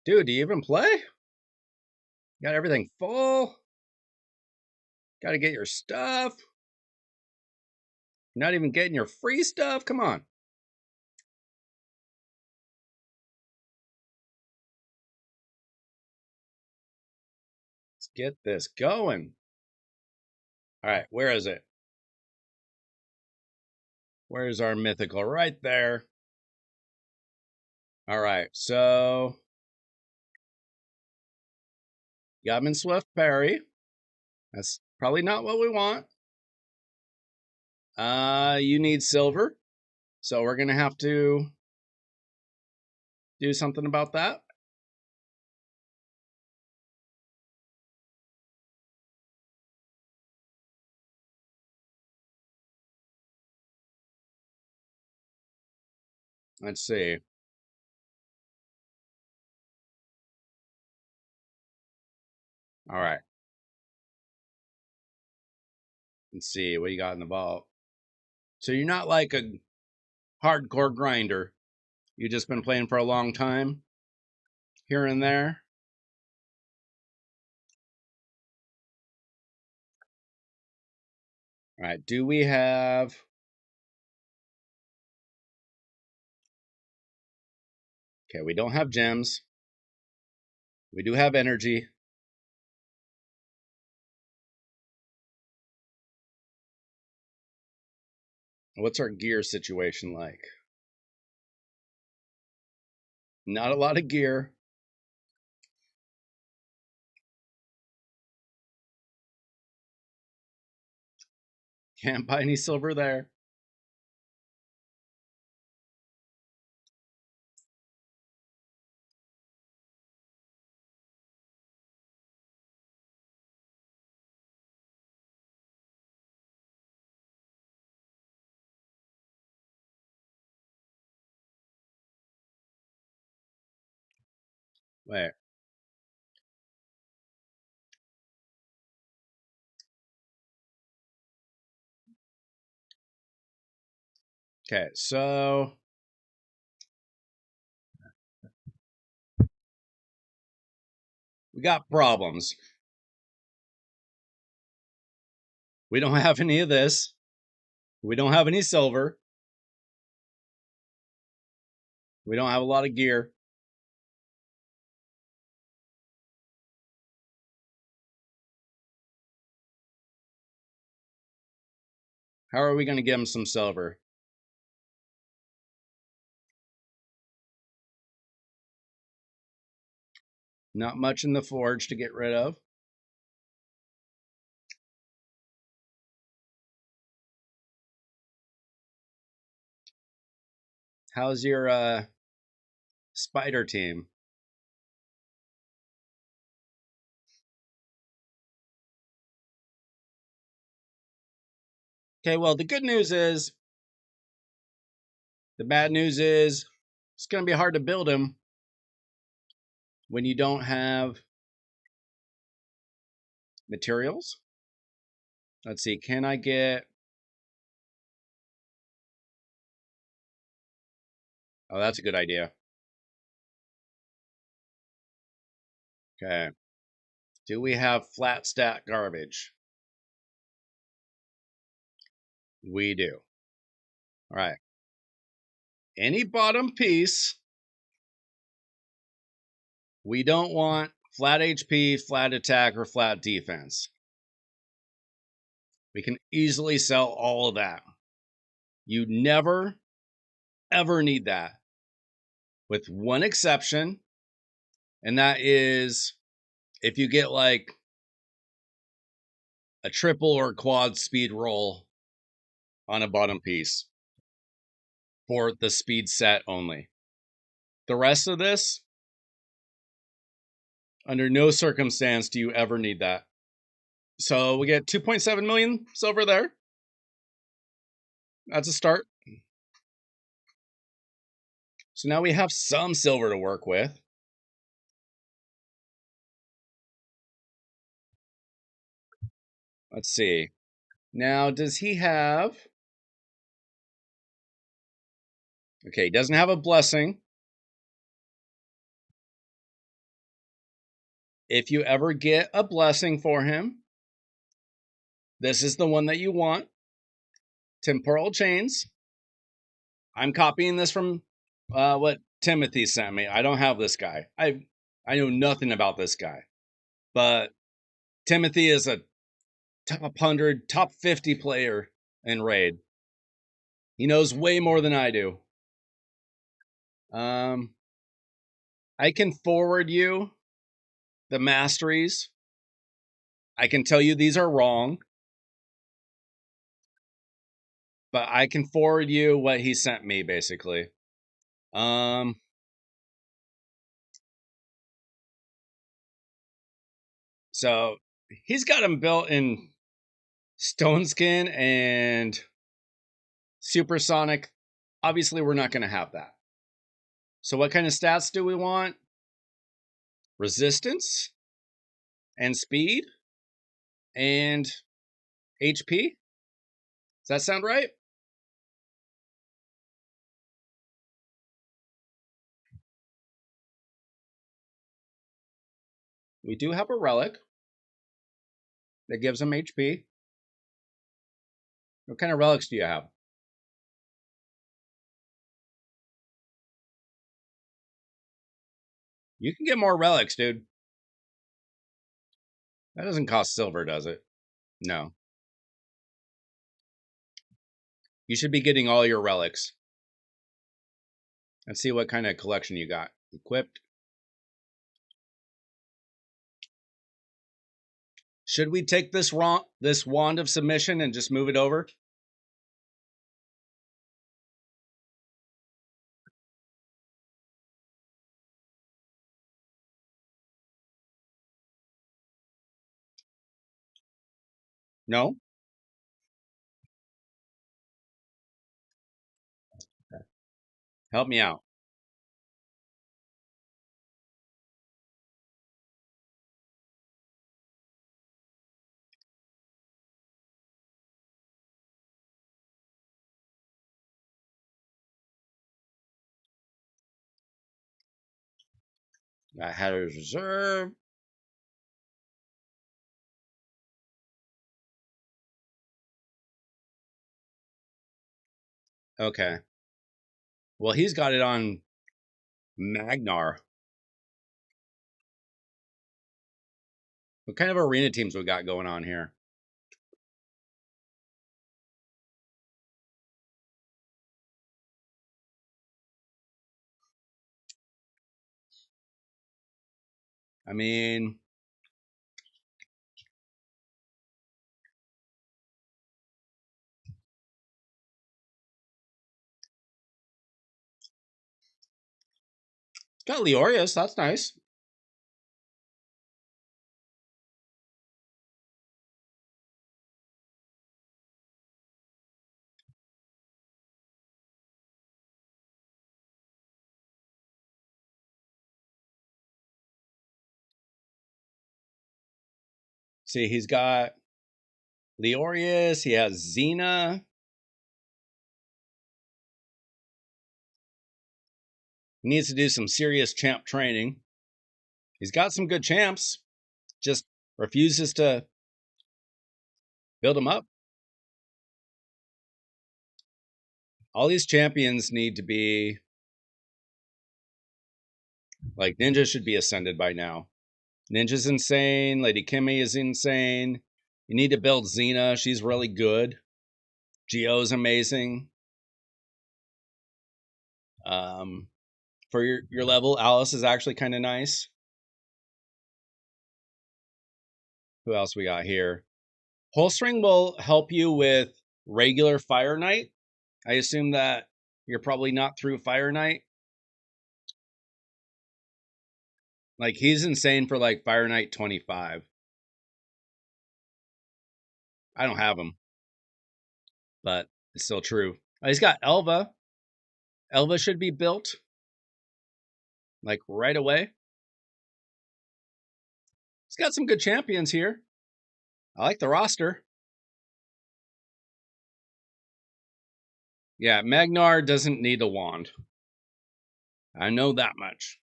Dude, do you even play? Got everything full? Got to get your stuff? Not even getting your free stuff? Come on. Let's get this going. All right, where is it? Where's our mythical? Right there. All right, so Gavin Swift Perry. That's probably not what we want. You need silver, so we're gonna have to do something about that. Let's see. All right. Let's see what you got in the vault. So you're not like a hardcore grinder. You just been playing for a long time, here and there. All right. Do we have? Okay, we don't have gems. We do have energy. What's our gear situation like? Not a lot of gear. Can't buy any silver there. Wait. Okay, so we got problems. We don't have any of this. We don't have any silver. We don't have a lot of gear. How are we going to give them some silver? Not much in the forge to get rid of. How's your spider team? Okay, well, the good news is, the bad news is, it's going to be hard to build him when you don't have materials. Let's see, can I get... Oh, that's a good idea. Okay. Do we have flat stack garbage? We do. All right. Any bottom piece, we don't want flat HP, flat attack, or flat defense. We can easily sell all of that. You never, ever need that. With one exception, and that is if you get like a triple or quad speed roll on a bottom piece for the speed set only. The rest of this, under no circumstance do you ever need that. So we get 2.7 million silver there. That's a start. So now we have some silver to work with. Let's see. Now, does he have... Okay, he doesn't have a blessing. If you ever get a blessing for him, this is the one that you want. Temporal Chains. I'm copying this from what Timothy sent me. I don't have this guy. I know nothing about this guy. But Timothy is a top 100, top 50 player in Raid. He knows way more than I do. I can forward you the masteries. I can tell you these are wrong. But I can forward you what he sent me, basically. So he's got them built in Stone Skin and Supersonic. Obviously, we're not going to have that. So what kind of stats do we want? Resistance and speed and HP. Does that sound right? We do have a relic that gives him HP. What kind of relics do you have? You can get more relics, dude. That doesn't cost silver, does it? No. You should be getting all your relics. Let's see what kind of collection you got. Equipped. Should we take this wand of submission and just move it over? No? Help me out. I had a reserve. Okay. Well, he's got it on Magnar. What kind of arena teams we got going on here? I mean, it's got Leorius. That's nice. See, he's got Leorius, he has Xena. He needs to do some serious champ training. He's got some good champs, just refuses to build them up. All these champions need to be like Ninja should be ascended by now. Ninja's insane. Lady Kimmy is insane. You need to build Xena. She's really good. Gio's amazing. For your level, Alice is actually kind of nice. Who else we got here? Holstring will help you with regular Fire Knight. I assume that you're probably not through Fire Knight. Like, he's insane for like Fire Knight 25. I don't have him, but it's still true. He's got Elva. Elva should be built like right away. He's got some good champions here. I like the roster. Yeah, Magnar doesn't need a wand. I know that much.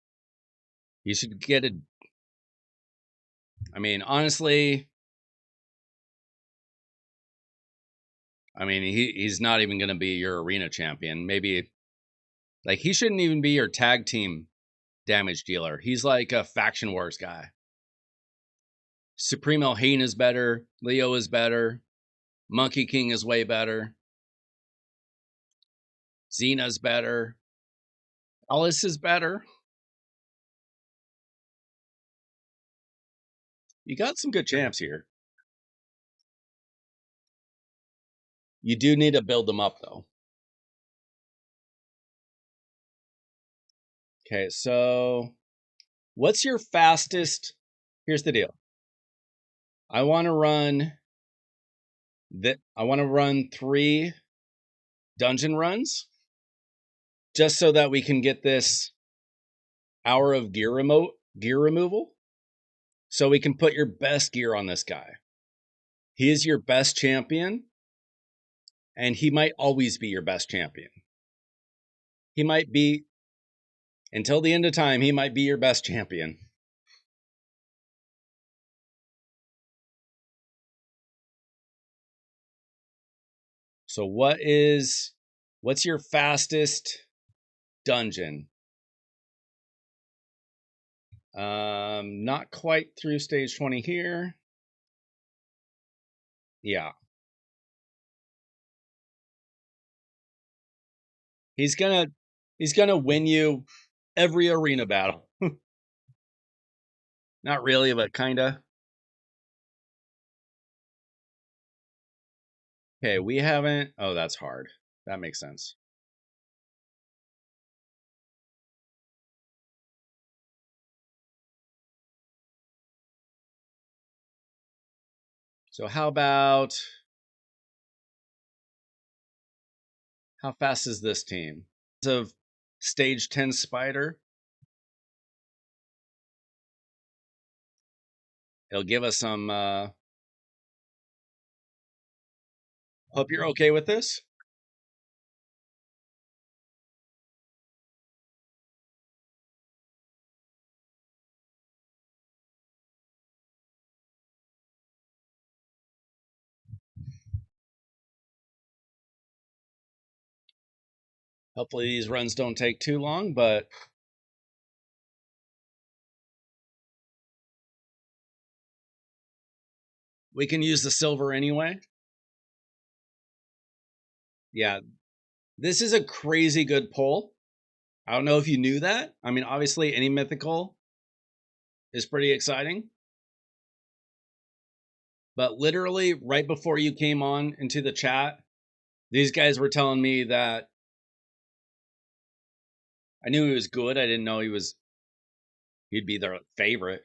You should get it. I mean, honestly, he's not even going to be your arena champion. Maybe, like, he shouldn't even be your tag team damage dealer. He's like a faction wars guy. Supreme Elhane is better. Leo is better. Monkey King is way better. Xena's better. Alice is better. You got some good champs here. You do need to build them up, though. Okay, so what's your fastest? Here's the deal. I want to run 3 dungeon runs just so that we can get this hour of gear removal. So we can put your best gear on this guy. He is your best champion, and he might always be your best champion. He might be, until the end of time, he might be your best champion. So what's your fastest dungeon? Not quite through stage 20 here. Yeah. He's gonna win you every arena battle. Not really, but kinda. Okay, we haven't. Oh, that's hard. That makes sense. So how fast is this team? Of stage 10 spider. It'll give us some hope you're okay with this. Hopefully these runs don't take too long, but we can use the silver anyway. Yeah, this is a crazy good pull. I don't know if you knew that. I mean, obviously, any mythical is pretty exciting. But literally, right before you came on into the chat, these guys were telling me that I knew he was good. I didn't know he'd be their favorite.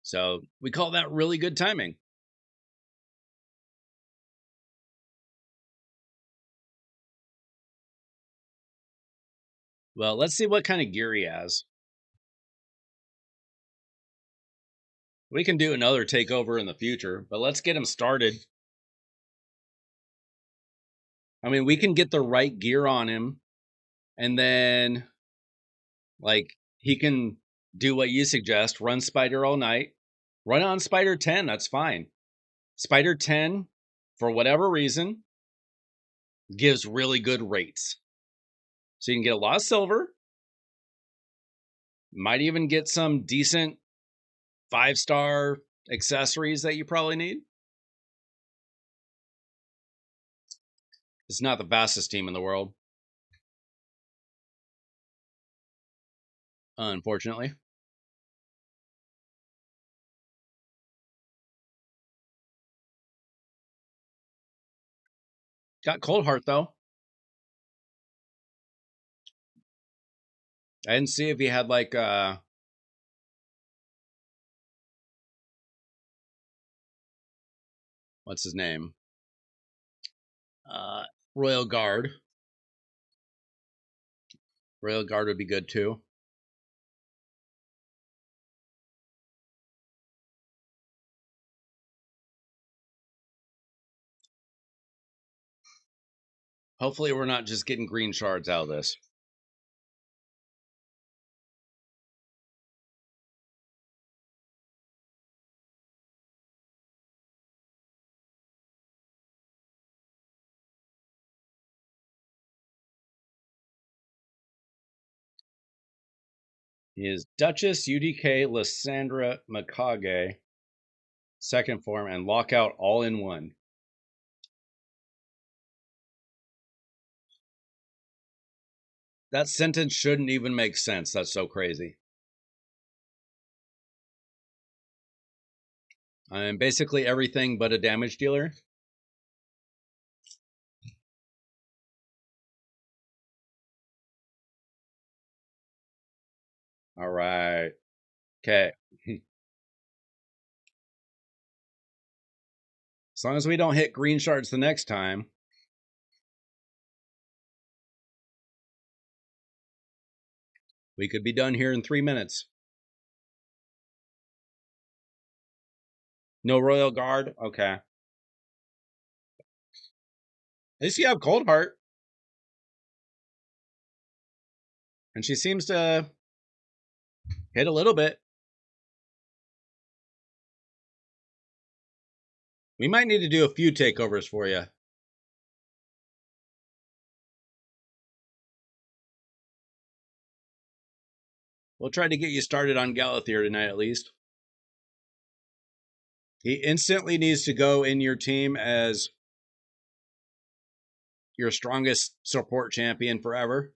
So we call that really good timing. Well, let's see what kind of gear he has. We can do another takeover in the future, but let's get him started. I mean, we can get the right gear on him, and then, like, he can do what you suggest, run Spider all night. Run on Spider 10, that's fine. Spider 10, for whatever reason, gives really good rates. So you can get a lot of silver. Might even get some decent 5-star accessories that you probably need. It's not the fastest team in the world, unfortunately. Got Cold Heart, though. I didn't see if he had, like, what's his name? Royal Guard. Royal Guard would be good, too. Hopefully we're not just getting green shards out of this. He is Duchess UDK Lysandra Mikage, second form, and Lockout all in one. That sentence shouldn't even make sense. That's so crazy. I'm basically everything but a damage dealer. All right. Okay. As long as we don't hit green shards the next time. We could be done here in 3 minutes. No Royal Guard? Okay. At least you have Cold Heart. And she seems to hit a little bit. We might need to do a few takeovers for you. We'll try to get you started on Galathier tonight at least. He instantly needs to go in your team as your strongest support champion forever.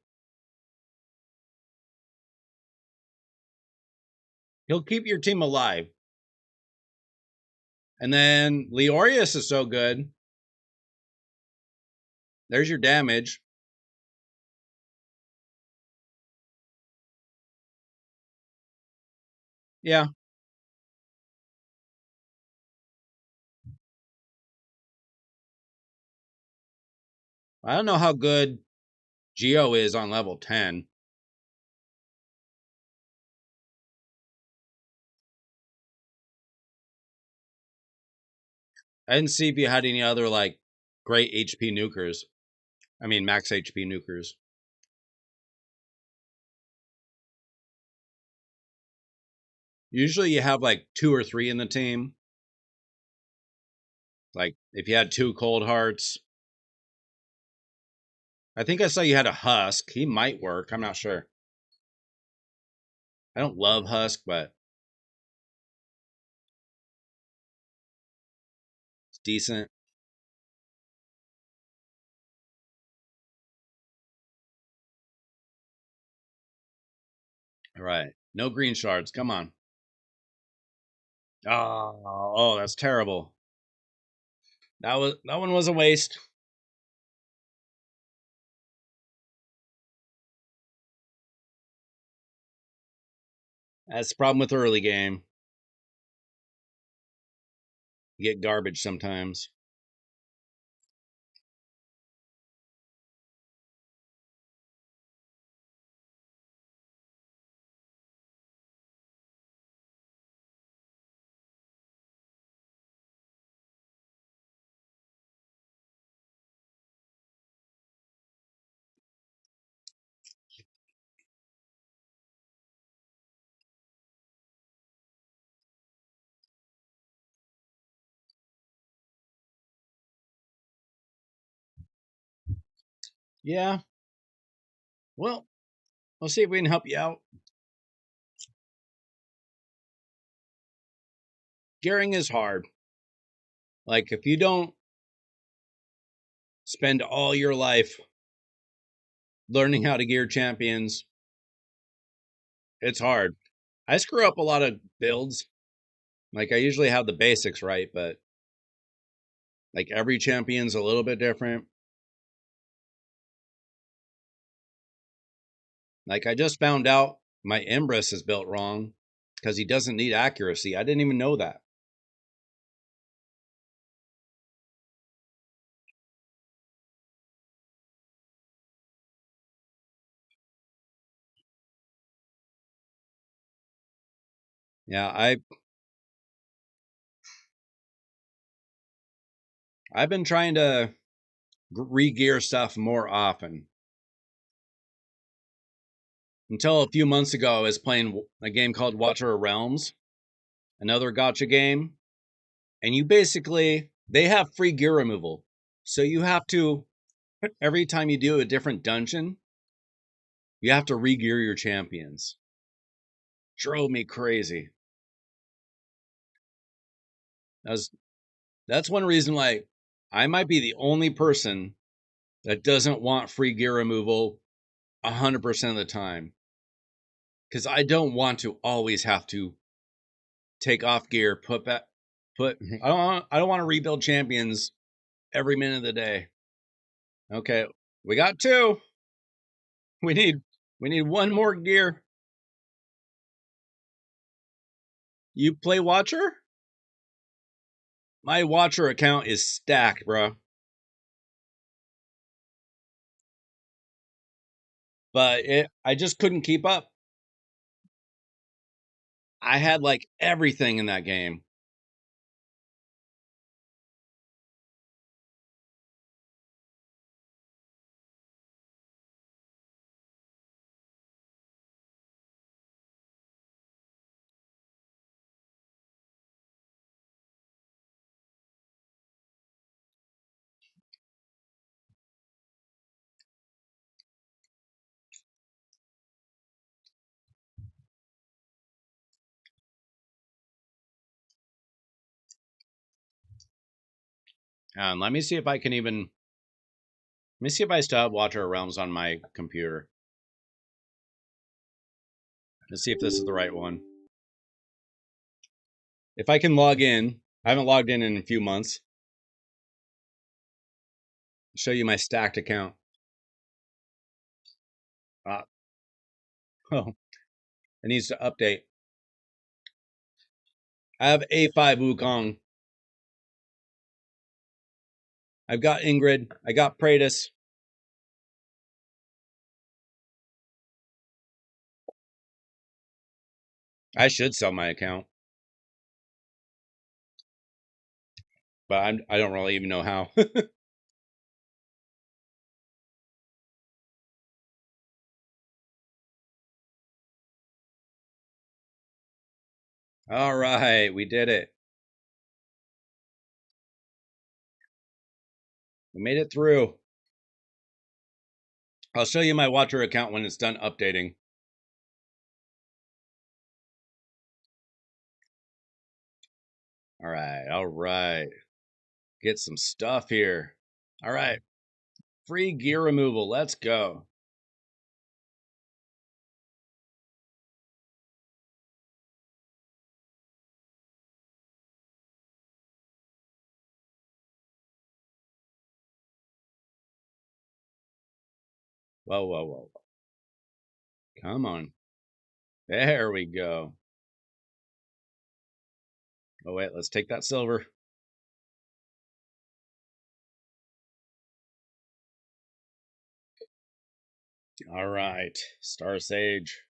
He'll keep your team alive. And then Leorius is so good. There's your damage. Yeah. I don't know how good Geo is on level 10. I didn't see if you had any other, like, great HP nukers. I mean, max HP nukers. Usually you have, like, 2 or 3 in the team. Like, if you had 2 Cold Hearts. I think I saw you had a Husk. He might work. I'm not sure. I don't love Husk, but it's decent. All right. No green shards. Come on. Oh, that's terrible. That one was a waste. That's the problem with early game. You get garbage sometimes. Yeah. Well, we'll see if we can help you out. Gearing is hard. Like, if you don't spend all your life learning how to gear champions, it's hard. I screw up a lot of builds. Like, I usually have the basics right, but like every champion's a little bit different. Like, I just found out my Empress is built wrong because he doesn't need accuracy. I didn't even know that. Yeah, I've been trying to re-gear stuff more often. Until a few months ago, I was playing a game called Watcher of Realms, another gotcha game, and you basically they have free gear removal, so you have to every time you do a different dungeon, you have to re-gear your champions. Drove me crazy. That's that's one reason why I might be the only person that doesn't want free gear removal 100% of the time, because I don't want to always have to take off gear, put back, put. I don't want to rebuild champions every minute of the day. Okay, we got two. We need one more gear. You play Watcher? My Watcher account is stacked, bro. But I just couldn't keep up. I had like everything in that game. And let me see if I can even. Let me see if I still have Watcher of Realms on my computer. Let's see if this is the right one. If I can log in, I haven't logged in a few months. I'll show you my stacked account. Oh, it needs to update. I have A5 Wukong. I've got Ingrid. I got Praetus. I should sell my account, but I don't really even know how. All right, we did it. We made it through. I'll show you my Watcher account when it's done updating. All right, all right. Get some stuff here. All right, free gear removal. Let's go. Whoa, whoa, whoa. Come on. There we go. Oh, wait, let's take that silver. All right, Star Sage.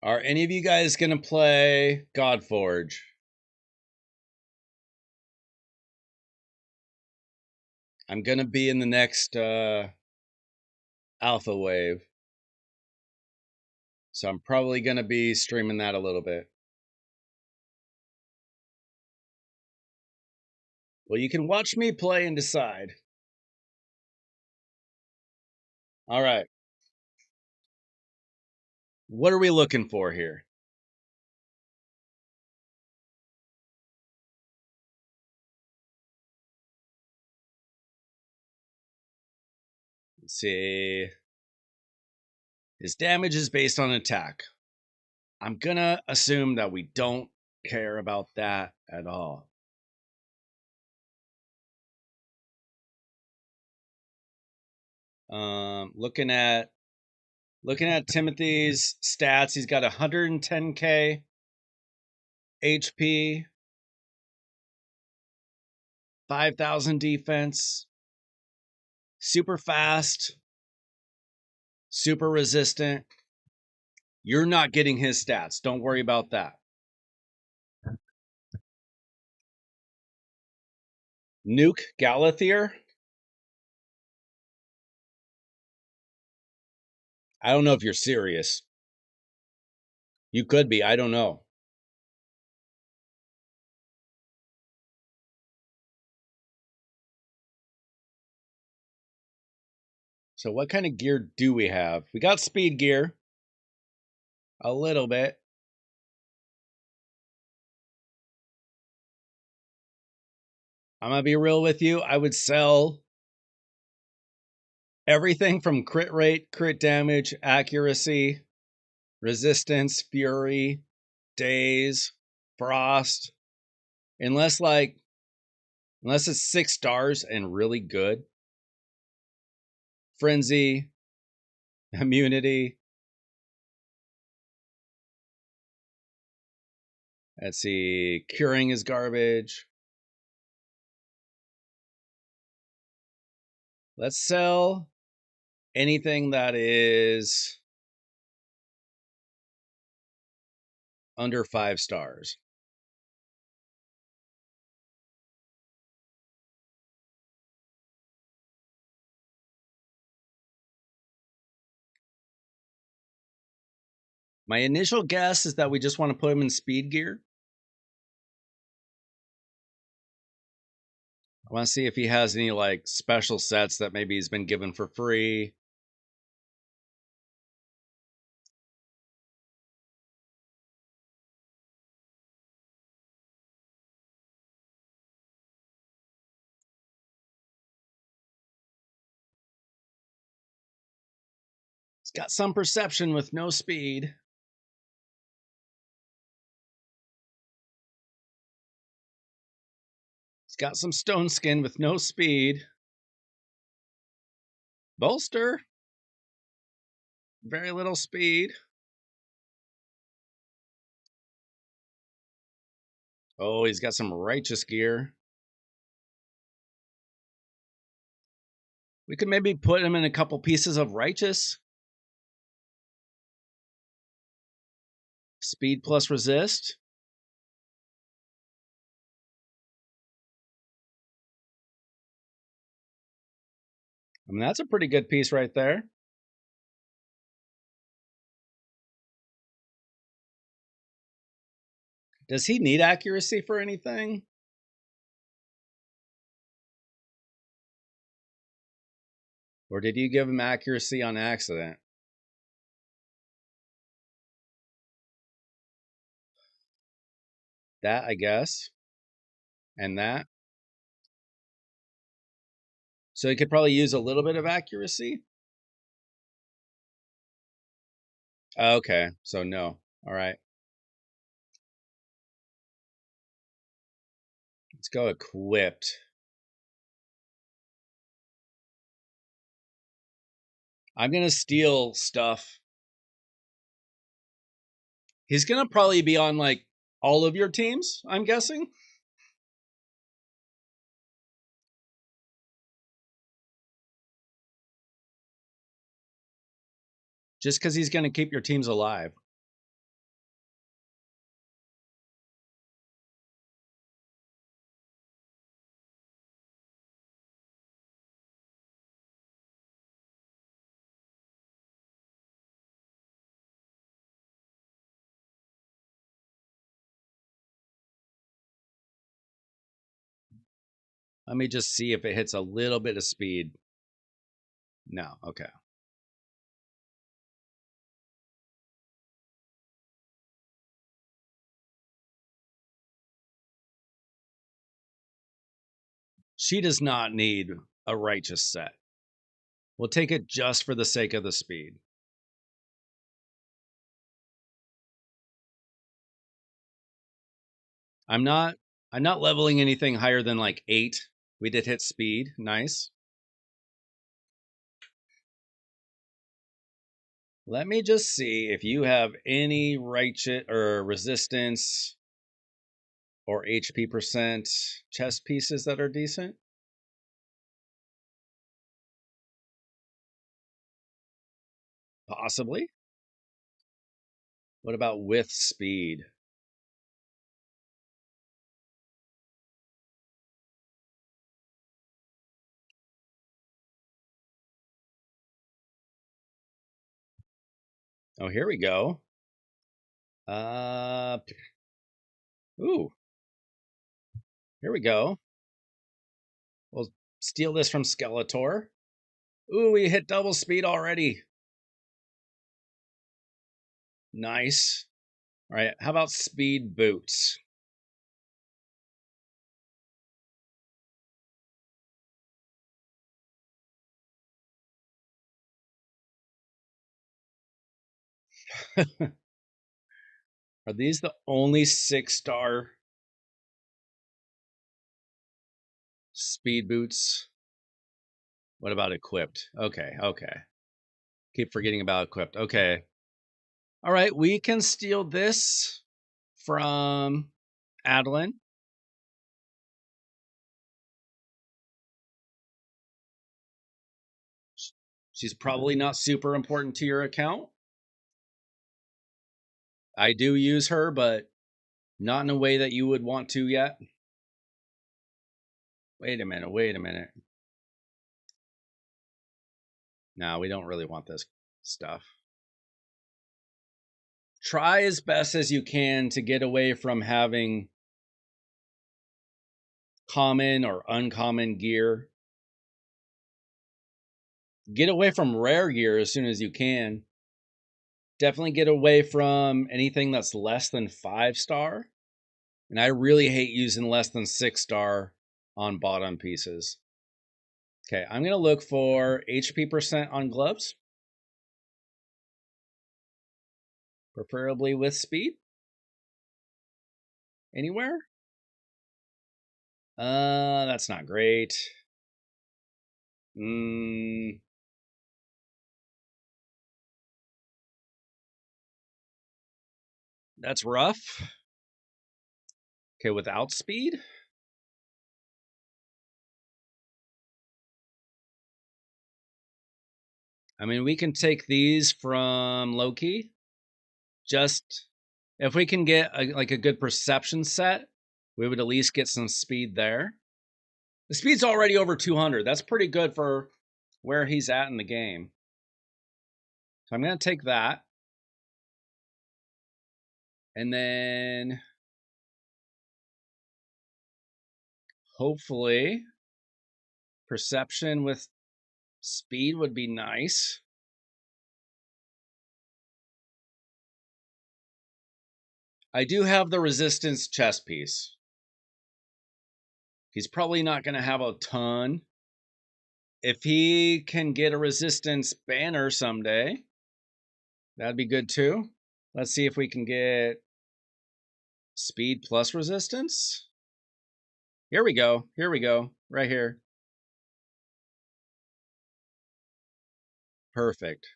Are any of you guys going to play Godforge? I'm going to be in the next alpha wave. So I'm probably going to be streaming that a little bit. Well, you can watch me play and decide. All right. What are we looking for here? Let's see. His damage is based on attack. I'm gonna assume that we don't care about that at all. Looking at Timothy's stats, he's got 110k HP, 5,000 defense, super fast, super resistant. You're not getting his stats. Don't worry about that. Nuke Galathier. I don't know if you're serious. You could be. I don't know. So what kind of gear do we have? We got speed gear. A little bit. I'm going to be real with you. I would sell everything from crit rate, crit damage, accuracy, resistance, fury, daze, frost. Unless it's 6 stars and really good. Frenzy, immunity. Let's see. Curing is garbage. Let's sell anything that is under 5 stars. My initial guess is that we just want to put him in speed gear. I want to see if he has any like special sets that maybe he's been given for free. He's got some perception with no speed. He's got some stone skin with no speed. Bolster. Very little speed. Oh, he's got some righteous gear. We could maybe put him in a couple pieces of righteous. Speed plus resist. I mean, that's a pretty good piece right there. Does he need accuracy for anything? Or did you give him accuracy on accident? That, I guess. And that. So he could probably use a little bit of accuracy. Okay, so no. All right. Let's go equipped. I'm going to steal stuff. He's going to probably be on like all of your teams, I'm guessing. Just because he's going to keep your teams alive. Let me just see if it hits a little bit of speed. No, okay. She does not need a righteous set. We'll take it just for the sake of the speed. I'm not leveling anything higher than like 8. We did hit speed. Nice. Let me just see if you have any righteous or resistance or HP percent chess pieces that are decent. Possibly. What about with speed? Oh, here we go. Ooh. Here we go. We'll steal this from Skeletor. Ooh, we hit double speed already. Nice. All right, how about speed boots? Are these the only 6-star speed boots? What about equipped? Okay, okay. Keep forgetting about equipped. Okay. All right, we can steal this from Adeline. She's probably not super important to your account. I do use her, but not in a way that you would want to yet. Wait a minute, wait a minute. No, we don't really want this stuff. Try as best as you can to get away from having common or uncommon gear. Get away from rare gear as soon as you can. Definitely get away from anything that's less than 5-star. And I really hate using less than 6-star on bottom pieces. Okay, I'm going to look for HP percent on gloves. Preferably with speed. Anywhere? That's not great. That's rough. Okay, without speed? I mean, we can take these from Loki. Just if we can get like a good perception set, we would at least get some speed there. The speed's already over 200. That's pretty good for where he's at in the game. So I'm going to take that. And then hopefully perception with speed would be nice. I do have the resistance chess piece. He's probably not going to have a ton. If he can get a resistance banner someday, that'd be good too. Let's see if we can get speed plus resistance. Here we go. Here we go. Right here. Perfect.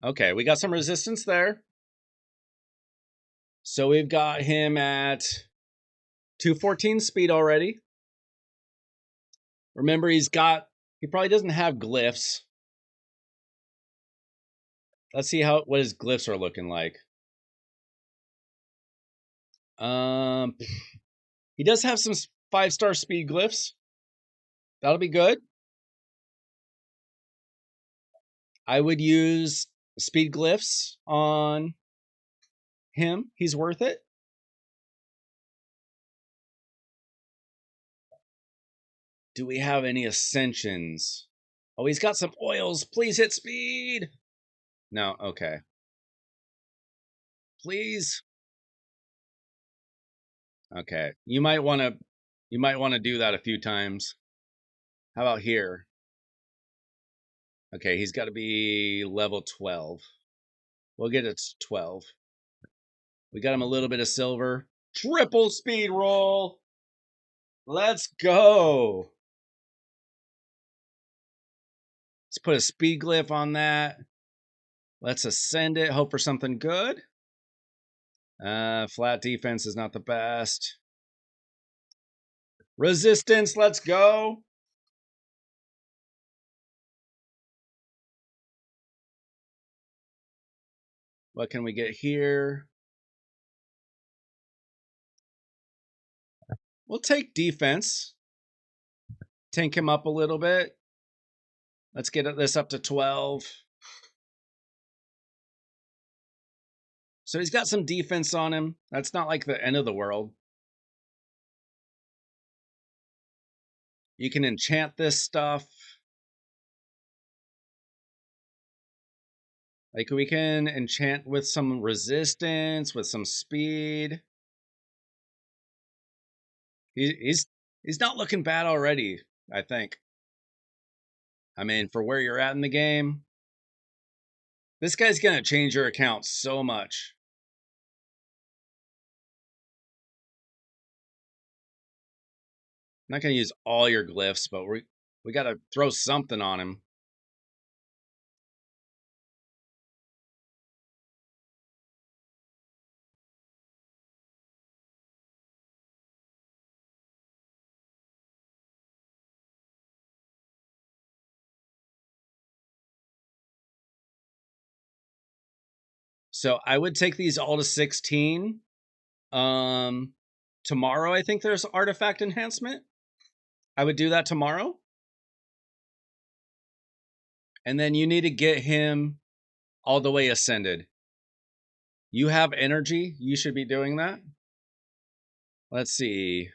Okay, we got some resistance there. So we've got him at 214 speed already. Remember, he probably doesn't have glyphs. Let's see what his glyphs are looking like. He does have some 5-star speed glyphs. That'll be good. I would use speed glyphs on him. He's worth it. Do we have any ascensions? Oh, he's got some oils. Please hit speed. No, okay. Please. Okay. You might want to do that a few times. How about here? Okay, he's got to be level 12. We'll get it to 12. We got him a little bit of silver. Triple speed roll. Let's go. Let's put a speed glyph on that. Let's ascend it. Hope for something good. Flat defense is not the best. Resistance, let's go. What can we get here? We'll take defense. Tank him up a little bit. Let's get this up to 12. So he's got some defense on him. That's not like the end of the world. You can enchant this stuff. Like we can enchant with some resistance, with some speed. He's not looking bad already, I think. I mean, for where you're at in the game, this guy's going to change your account so much. I'm not going to use all your glyphs, but we got to throw something on him. So I would take these all to 16. Tomorrow, I think there's artifact enhancement. I would do that tomorrow. And then you need to get him all the way ascended. You have energy. You should be doing that. Let's see.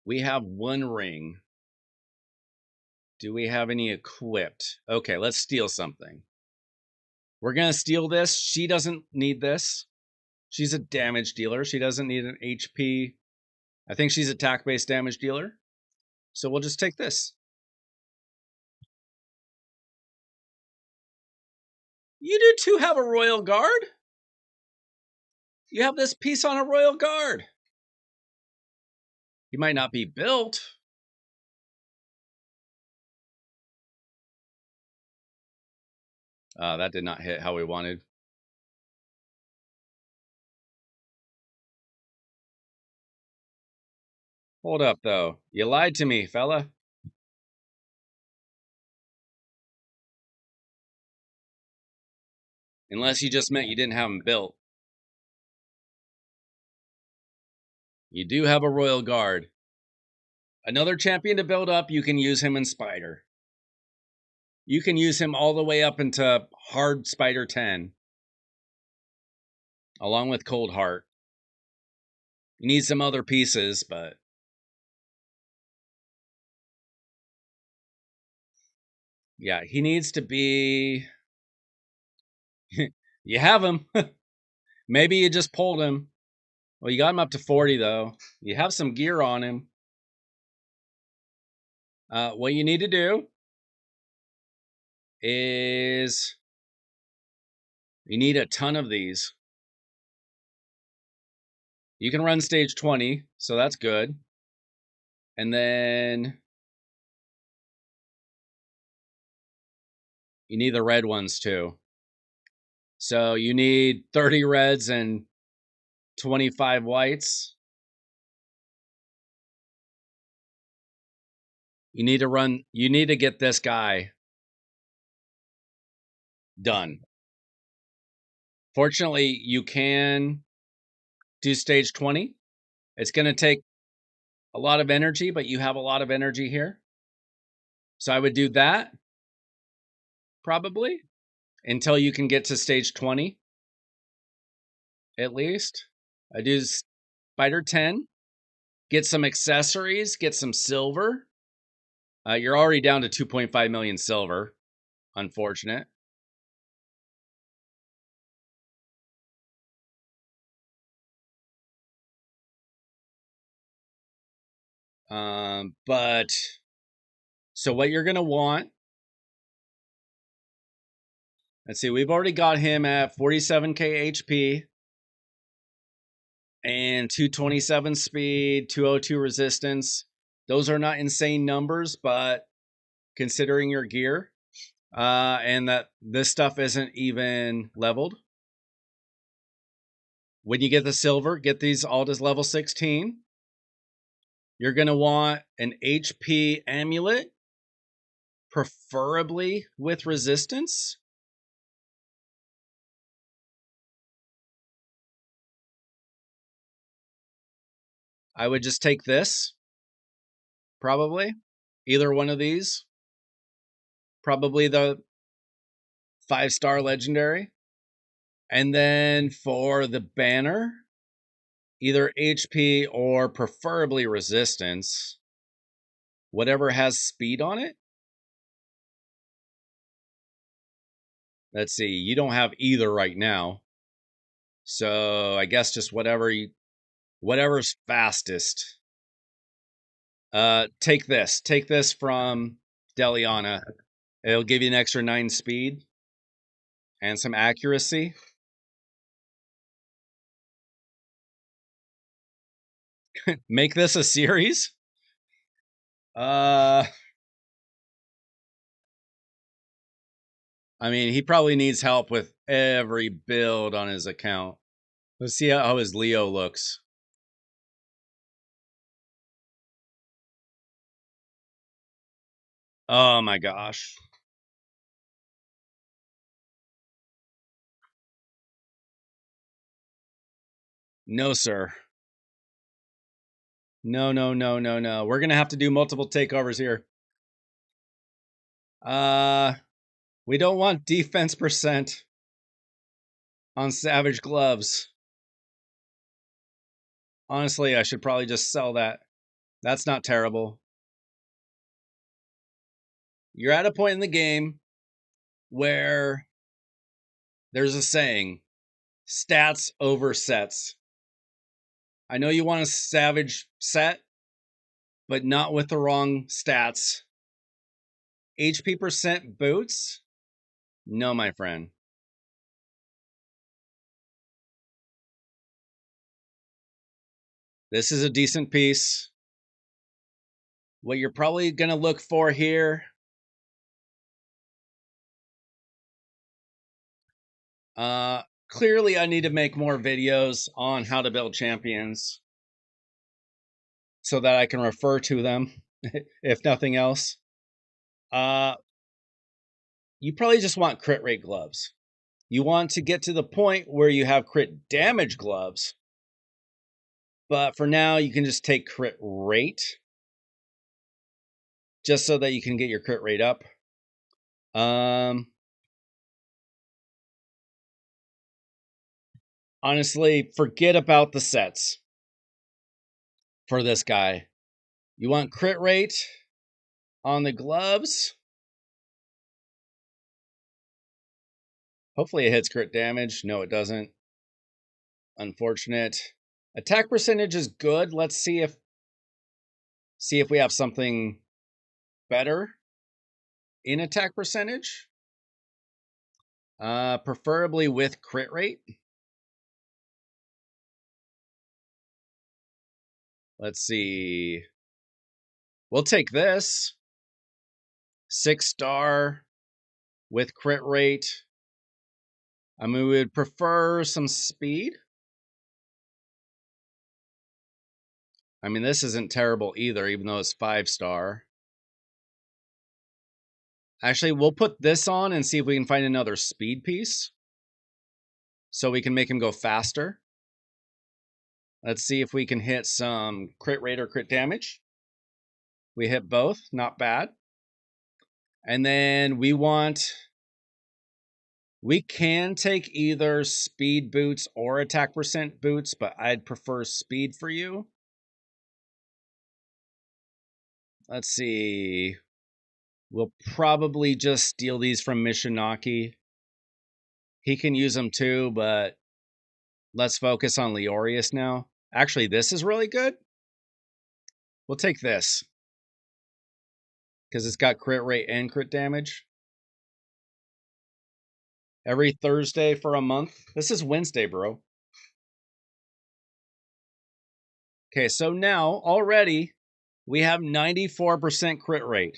We have one ring. Do we have any equipped? Okay, let's steal something. We're going to steal this. She doesn't need this. She's a damage dealer. She doesn't need an HP. I think she's attack-based damage dealer. So we'll just take this. You do too have a royal guard. You have this piece on a royal guard. He might not be built. That did not hit how we wanted. Hold up, though. You lied to me, fella. Unless you just meant you didn't have him built. You do have a royal guard. Another champion to build up, you can use him in Spider. You can use him all the way up into hard Spider 10. Along with Cold Heart. You need some other pieces, but... yeah, he needs to be... you have him. Maybe you just pulled him. Well, you got him up to 40, though. You have some gear on him. What you need to do is... you need a ton of these. You can run stage 20, so that's good. And then... you need the red ones, too. So you need 30 reds and 25 whites. You need to get this guy done. Fortunately, you can do stage 20. It's going to take a lot of energy, but you have a lot of energy here. So I would do that, probably, until you can get to stage 20, at least. I do Spider 10. Get some accessories, get some silver. You're already down to 2.5 million silver. Unfortunate. But so what you're going to want, let's see, we've already got him at 47k HP and 227 speed, 202 resistance. Those are not insane numbers, but considering your gear, and that this stuff isn't even leveled. When you get the silver, get these all to level 16. You're going to want an HP amulet, preferably with resistance. I would just take this, probably. Either one of these. Probably the 5-star legendary. And then for the banner, either HP or preferably resistance. Whatever has speed on it. Let's see, you don't have either right now. So I guess just whatever's fastest. Take this. Take this from Deliana. It'll give you an extra 9 speed and some accuracy. Make this a series? I mean, he probably needs help with every build on his account. Let's see how his Leo looks. Oh my gosh. No, sir. No, no, no, no, no. We're going to have to do multiple takeovers here. We don't want defense percent on Savage Gloves. Honestly, I should probably just sell that. That's not terrible. You're at a point in the game where there's a saying, stats over sets. I know you want a Savage set, but not with the wrong stats. HP percent boots? No, my friend. This is a decent piece. What you're probably going to look for here, clearly I need to make more videos on how to build champions so that I can refer to them, if nothing else. You probably just want crit rate gloves. You want to get to the point where you have crit damage gloves. But for now, you can just take crit rate, just so that you can get your crit rate up. Honestly, forget about the sets for this guy. You want crit rate on the gloves. Hopefully it hits crit damage. No, it doesn't. Unfortunate. Attack percentage is good. Let's see if we have something better in attack percentage. Preferably with crit rate. Let's see. We'll take this. 6-star with crit rate. I mean, we would prefer some speed. I mean, this isn't terrible either, even though it's 5-star. Actually, we'll put this on and see if we can find another speed piece, so we can make him go faster. Let's see if we can hit some crit rate or crit damage. We hit both, not bad. And then we can take either speed boots or attack percent boots, but I'd prefer speed for you. Let's see. We'll probably just steal these from Mishinaki. He can use them too, but let's focus on Leorius now. Actually, this is really good. We'll take this. Because it's got crit rate and crit damage. Every Thursday for a month. This is Wednesday, bro. Okay, so now already we have 94% crit rate.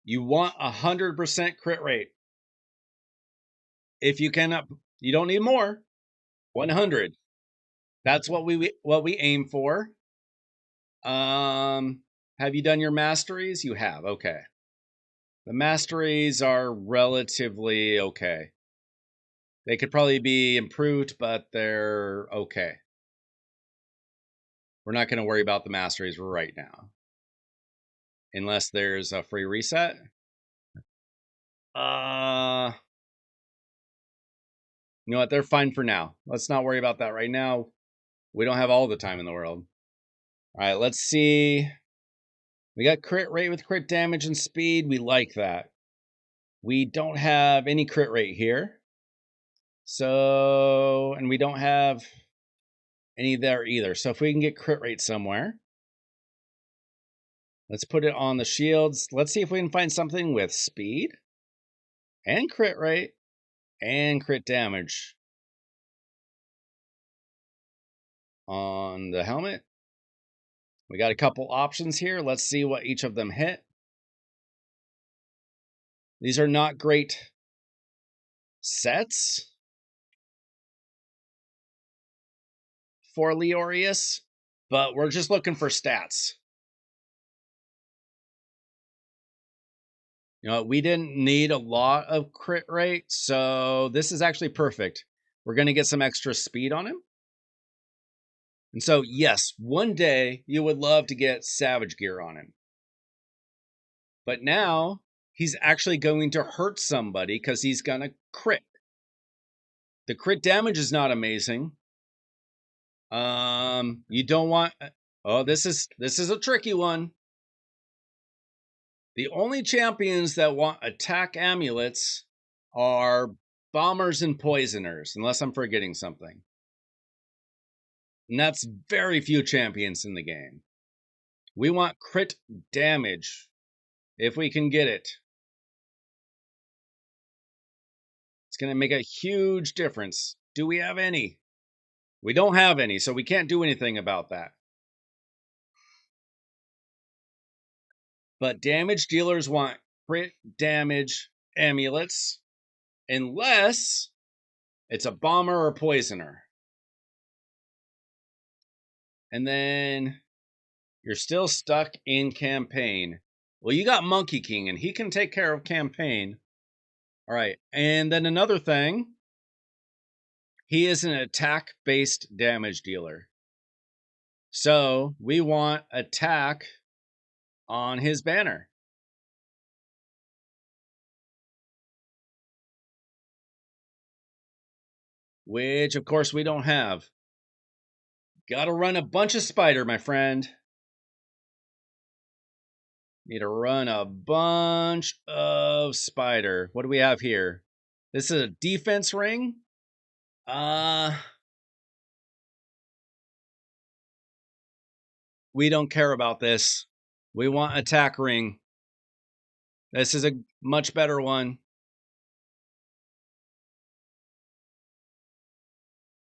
You want 100% crit rate. If you cannot, you don't need more. 100. That's what we aim for. Have you done your masteries? You have. Okay. The masteries are relatively okay. They could probably be improved, but they're okay. We're not going to worry about the masteries right now. Unless there's a free reset. You know what? They're fine for now. Let's not worry about that right now. We don't have all the time in the world. All right, let's see. We got crit rate with crit damage and speed. We like that. We don't have any crit rate here. So, and we don't have any there either. So if we can get crit rate somewhere. Let's put it on the shields. Let's see if we can find something with speed and crit rate and crit damage on the helmet. We got a couple options here. Let's see what each of them hit. These are not great sets for Leorius, but we're just looking for stats. You know, we didn't need a lot of crit rate, so this is actually perfect. We're going to get some extra speed on him. And so, yes, one day you would love to get Savage Gear on him. But now he's actually going to hurt somebody because he's going to crit. The crit damage is not amazing. You don't want... Oh, this is a tricky one. The only champions that want attack amulets are bombers and poisoners, unless I'm forgetting something. And that's very few champions in the game. We want crit damage, if we can get it. It's going to make a huge difference. Do we have any? We don't have any, so we can't do anything about that. But damage dealers want crit damage amulets, unless it's a bomber or poisoner. And then you're still stuck in campaign. Well, you got Monkey King, and he can take care of campaign. All right, and then another thing, he is an attack-based damage dealer. So we want attack on his banner. Which, of course, we don't have. Gotta run a bunch of spider, my friend. Need to run a bunch of spider. What do we have here? This is a defense ring. We don't care about this. We want attack ring. This is a much better one.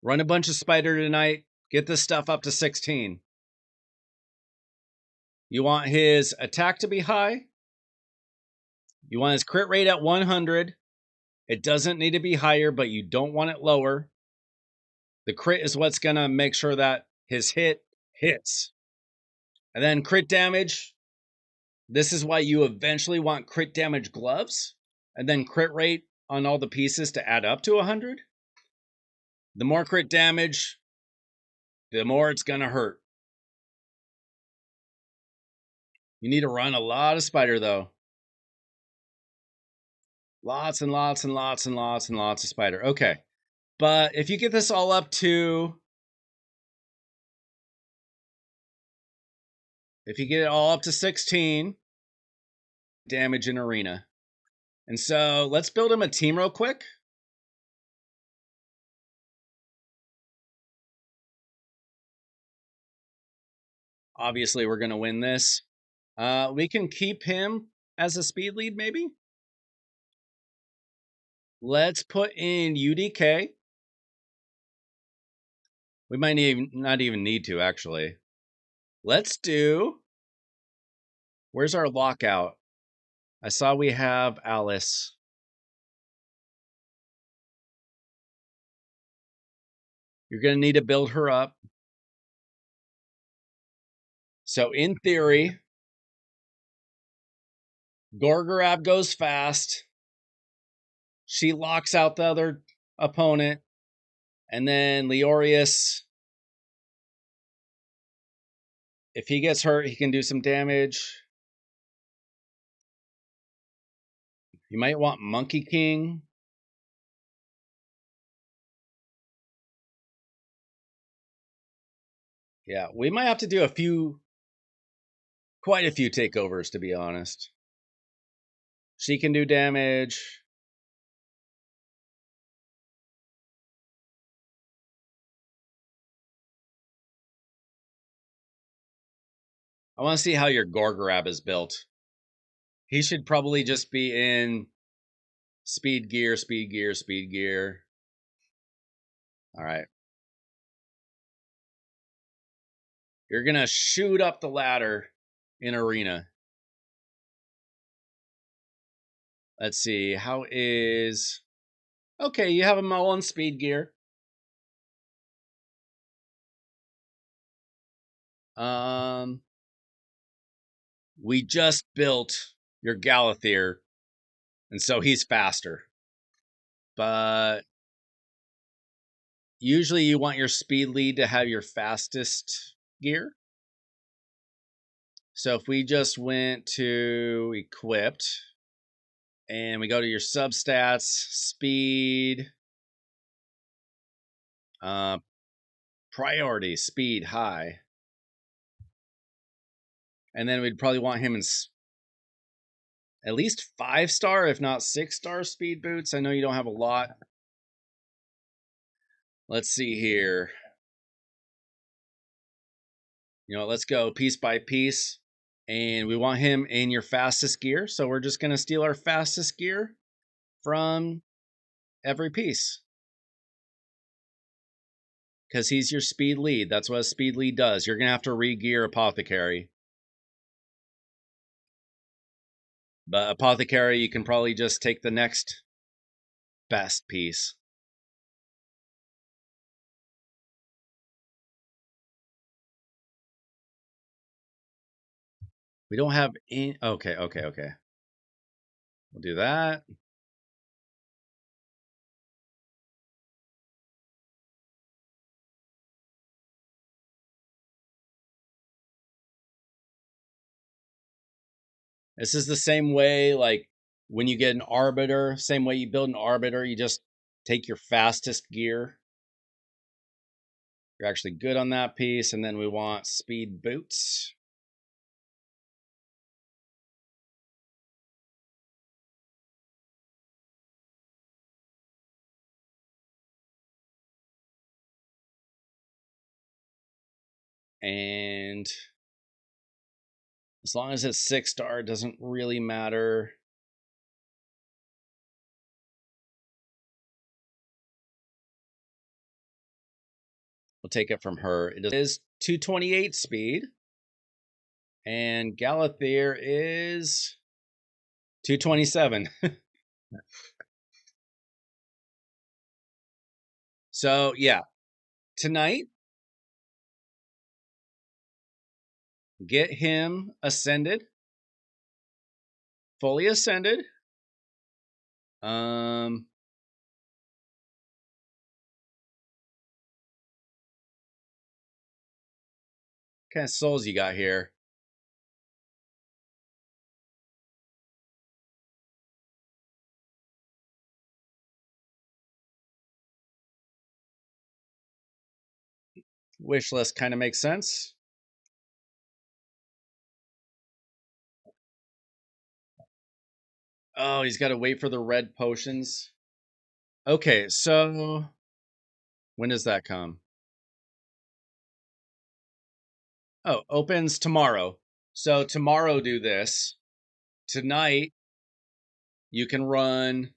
Run a bunch of spider tonight. Get this stuff up to 16. You want his attack to be high. You want his crit rate at 100. It doesn't need to be higher, but you don't want it lower. The crit is what's going to make sure that his hit hits. And then crit damage. This is why you eventually want crit damage gloves. And then crit rate on all the pieces to add up to 100. The more crit damage, the more it's going to hurt. You need to run a lot of spider, though. Lots and lots and lots and lots and lots of spider. Okay. But if you get this all up to... If you get it all up to 16, damage in arena. And so let's build him a team real quick. Obviously, we're going to win this. We can keep him as a speed lead, maybe. Let's put in UDK. We might not even need to, actually. Let's do... Where's our lockout? I saw we have Alice. You're going to need to build her up. So in theory, Gorgorab goes fast. She locks out the other opponent. And then Leorius, if he gets hurt, he can do some damage. You might want Monkey King. Yeah, we might have to do quite a few takeovers, to be honest. She can do damage. I want to see how your Gorgorab is built. He should probably just be in speed gear, speed gear, speed gear. All right. You're going to shoot up the ladder in arena. Let's see. How is... Okay, you have them all on speed gear. We just built your Galathier, and so he's faster. But usually you want your speed lead to have your fastest gear. So if we just went to equipped and we go to your substats, speed, priority, speed, high. And then we'd probably want him in at least 5-star, if not 6-star speed boots. I know you don't have a lot. Let's see here. You know, let's go piece by piece. And we want him in your fastest gear. So we're just going to steal our fastest gear from every piece. Because he's your speed lead. That's what a speed lead does. You're going to have to re-gear Apothecary. But Apothecary, you can probably just take the next best piece. We don't have any... Okay. We'll do that. This is the same way, like, when you get an Arbiter, same way you build an Arbiter, you just take your fastest gear. You're actually good on that piece, and then we want speed boots. And as long as it's 6-star, it doesn't really matter. We'll take it from her. It is 228 speed. And Galathier is 227. So, yeah. Tonight, get him ascended. Fully ascended. What kind of souls you got here? Wish list kind of makes sense. Oh, he's got to wait for the red potions. Okay, so when does that come? Oh, opens tomorrow. So tomorrow do this. Tonight you can run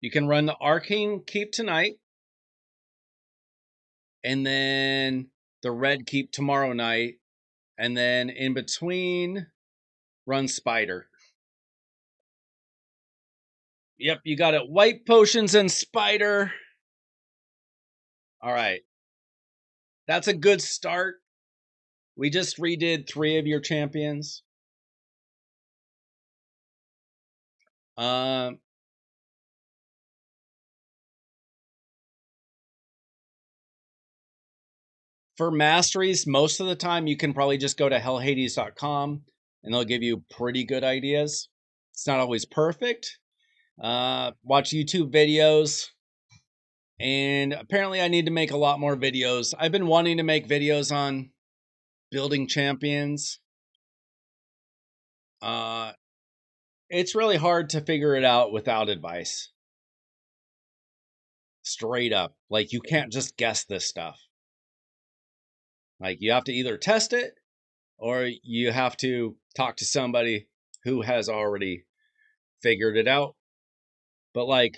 the arcane keep tonight, and then the red keep tomorrow night, and then in between run spider. Yep, you got it. White potions and spider. All right. That's a good start. We just redid 3 of your champions. Um, for masteries, most of the time you can probably just go to hellhades.com and they'll give you pretty good ideas. It's not always perfect. Watch YouTube videos. And apparently I need to make a lot more videos. I've been wanting to make videos on building champions. It's really hard to figure it out without advice. Straight up. Like, you can't just guess this stuff. Like, you have to either test it or you have to talk to somebody who has already figured it out. But, like,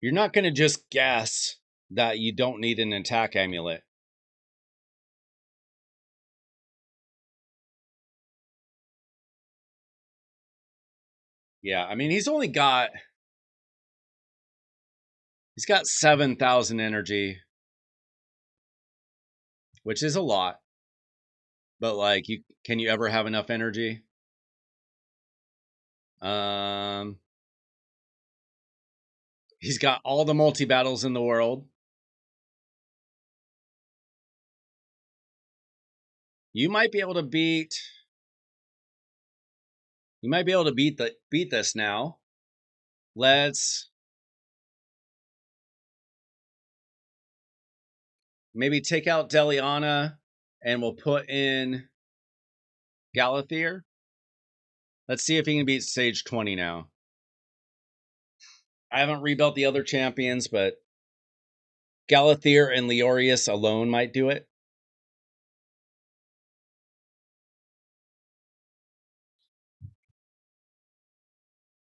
you're not going to just guess that you don't need an attack amulet. Yeah, I mean, he's got 7,000 energy, which is a lot. But like, can you ever have enough energy? He's got all the multi battles in the world. You might be able to beat. You might be able to beat this now. Let's maybe take out Deliana, and we'll put in Galathier. Let's see if he can beat Sage 20 now. I haven't rebuilt the other champions, but Galathier and Leorius alone might do it.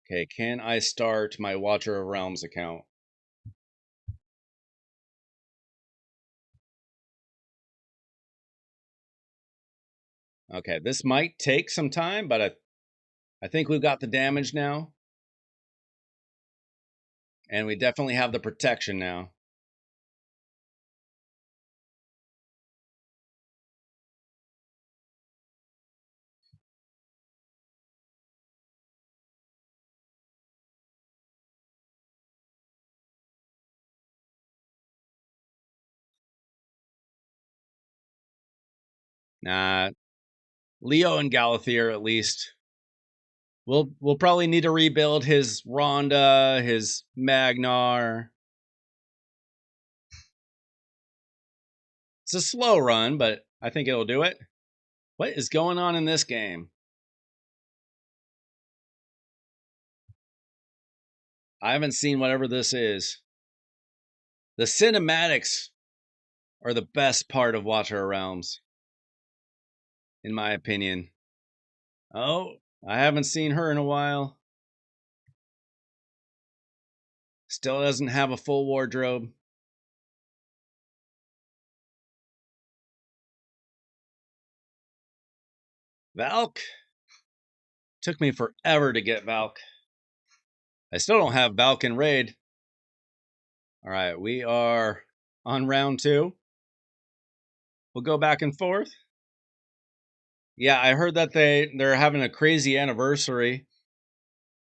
Okay, can I start my Watcher of Realms account? Okay, this might take some time, but I think we've got the damage now. And we definitely have the protection now. Nah, Leo and Galathier at least. We'll probably need to rebuild his Rhonda, his Magnar. It's a slow run, but I think it'll do it. What is going on in this game? I haven't seen whatever this is. The cinematics are the best part of Watcher of Realms, in my opinion. Oh, I haven't seen her in a while. Still doesn't have a full wardrobe. Valk? Took me forever to get Valk. I still don't have Valk in Raid. All right, we are on round 2. We'll go back and forth. Yeah, I heard that they're having a crazy anniversary.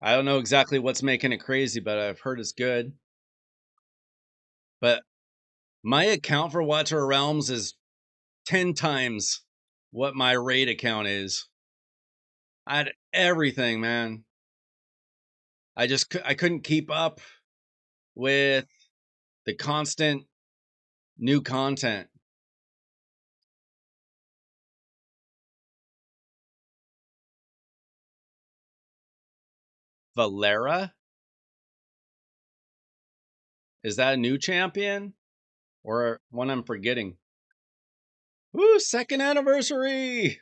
I don't know exactly what's making it crazy, but I've heard it's good. But my account for Watcher of Realms is 10 times what my Raid account is. I had everything, man. I couldn't keep up with the constant new content. Valera? Is that a new champion? Or one I'm forgetting? Woo, second anniversary!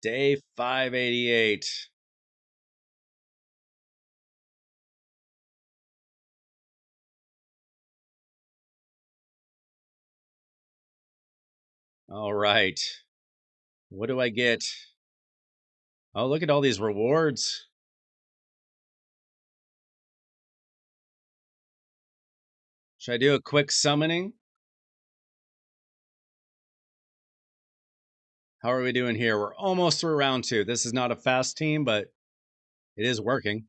Day 588. All right. What do I get? Oh, look at all these rewards. Should I do a quick summoning? How are we doing here? We're almost through round 2. This is not a fast team, but it is working.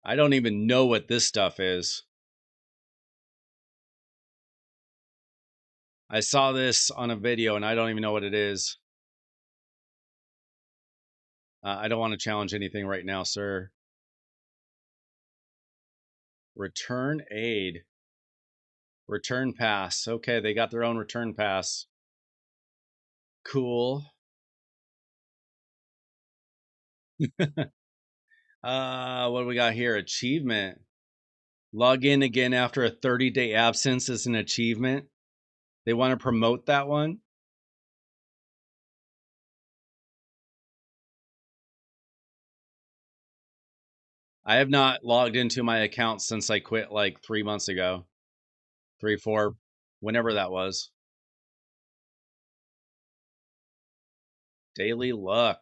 I don't even know what this stuff is. I saw this on a video and I don't even know what it is. I don't want to challenge anything right now, sir. Return aid. Return pass. Okay, they got their own return pass. Cool. What do we got here? Achievement. Log in again after a 30-day absence is an achievement. They want to promote that one. I have not logged into my account since I quit like 3 months ago. 3, 4, whenever that was. Daily luck.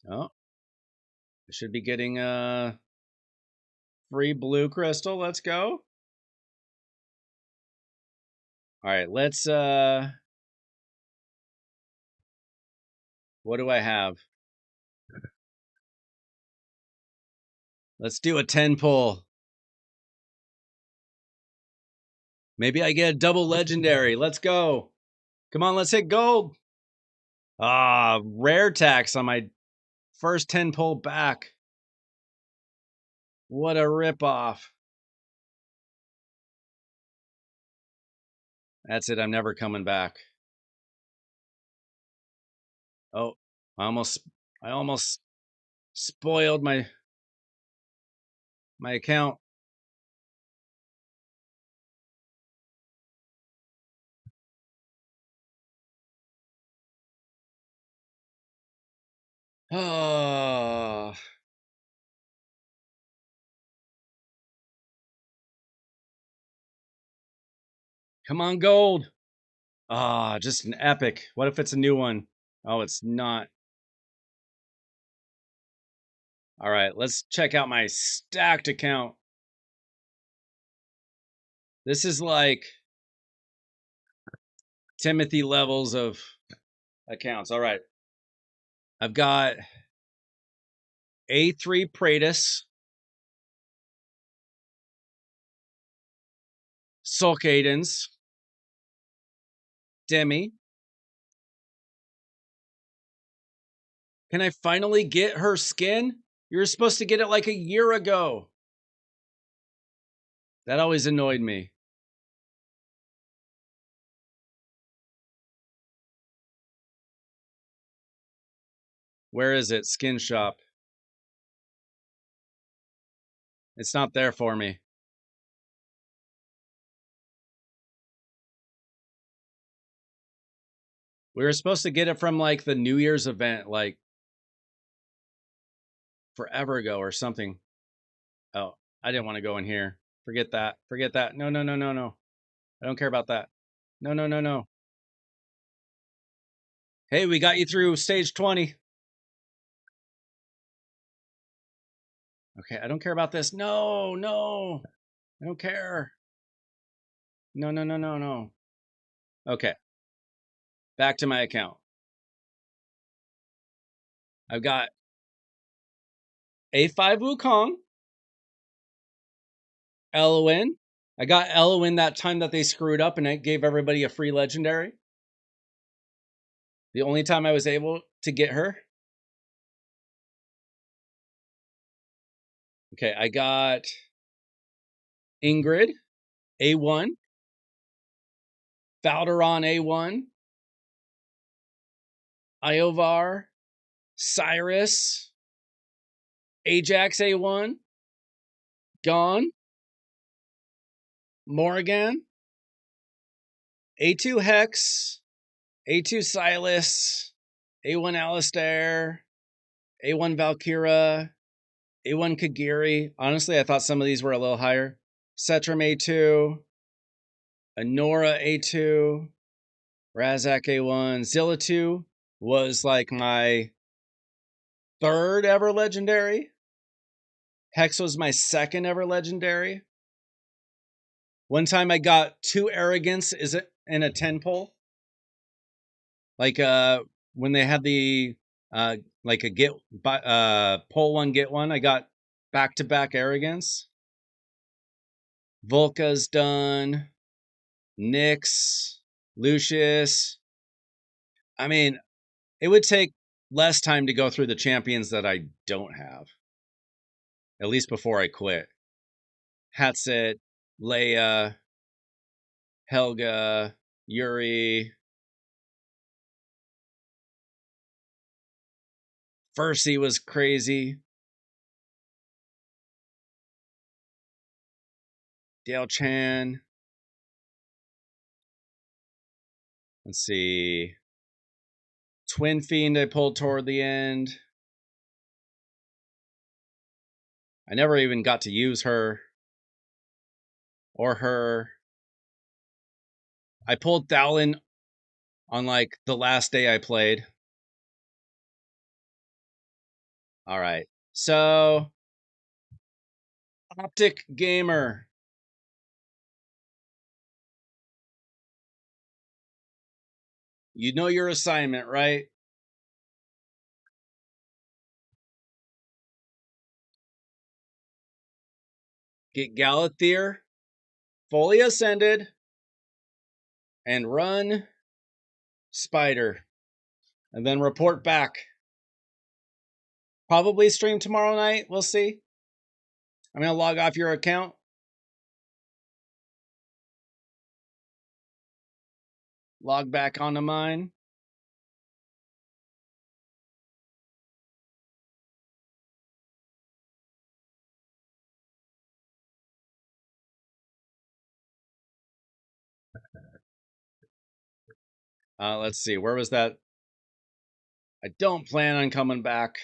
Oh, I should be getting a free blue crystal. Let's go. All right, let's what do I have? Let's do a 10 pull. Maybe I get a double legendary. Let's go. Come on, let's hit gold. Ah, rare tax on my first 10 pull back. What a ripoff. That's it. I'm never coming back. Oh, I almost spoiled my account. Oh. Come on, gold. Ah, just an epic. What if it's a new one? Oh, it's not. All right, let's check out my stacked account. This is like Timothy levels of accounts. All right. I've got A3 Praetus, Sulcadens, Demi. Can I finally get her skin? You're supposed to get it like a year ago. That always annoyed me. Where is it? Skin shop. It's not there for me. We were supposed to get it from like the New Year's event, like forever ago or something. Oh, I didn't want to go in here. Forget that. Forget that. No, no, no, no, no. I don't care about that. No, no, no, no. Hey, we got you through stage 20. Okay, I don't care about this. No, no. I don't care. No, no, no, no, no. Okay. Back to my account. I've got A5 Wukong, Elowin. I got Elowin that time that they screwed up and it gave everybody a free legendary. The only time I was able to get her. Okay, I got Ingrid, A1, Valderon, A1, Iovar, Cyrus, Ajax, A1, Gone, Morgan, A2 Hex, A2 Silas, A1 Alistair, A1 Valkyra, A1 Kagiri. Honestly, I thought some of these were a little higher. Setram A2, Anora A2, Razak A1. Zilla 2 was like my third ever legendary. Hex was my second ever legendary. One time I got 2 arrogance is it in a 10 pull. Like when they had the like a get pull one get one, I got back to back arrogance. Volka's done. Nyx, Lucius. I mean, it would take less time to go through the champions that I don't have. At least before I quit. Hatsit, Leia, Helga, Yuri. Percy was crazy. Dale Chan. Let's see. Twin Fiend I pulled toward the end. I never even got to use her. Or her. I pulled Thowlin on like the last day I played. All right. So, Optic Gamer. You know your assignment, right? Get Galathier fully ascended and run Spider. And then report back. Probably stream tomorrow night. We'll see. I'm going to log off your account. Log back onto mine. Let's see. Where was that? I don't plan on coming back.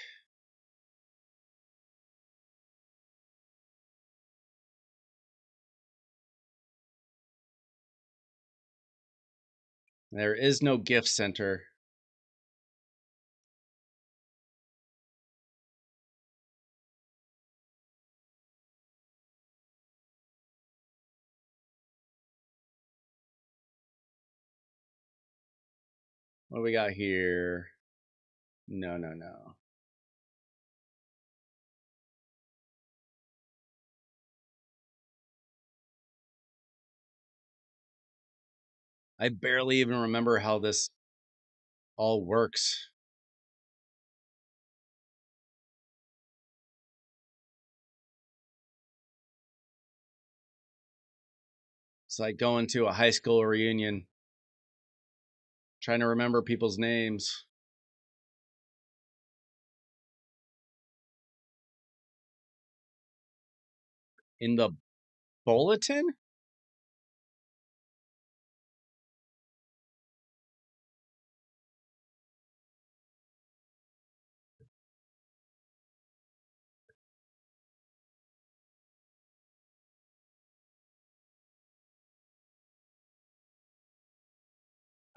There is no gift center. What do we got here? No. I barely even remember how this all works. It's like going to a high school reunion, trying to remember people's names. In the bulletin?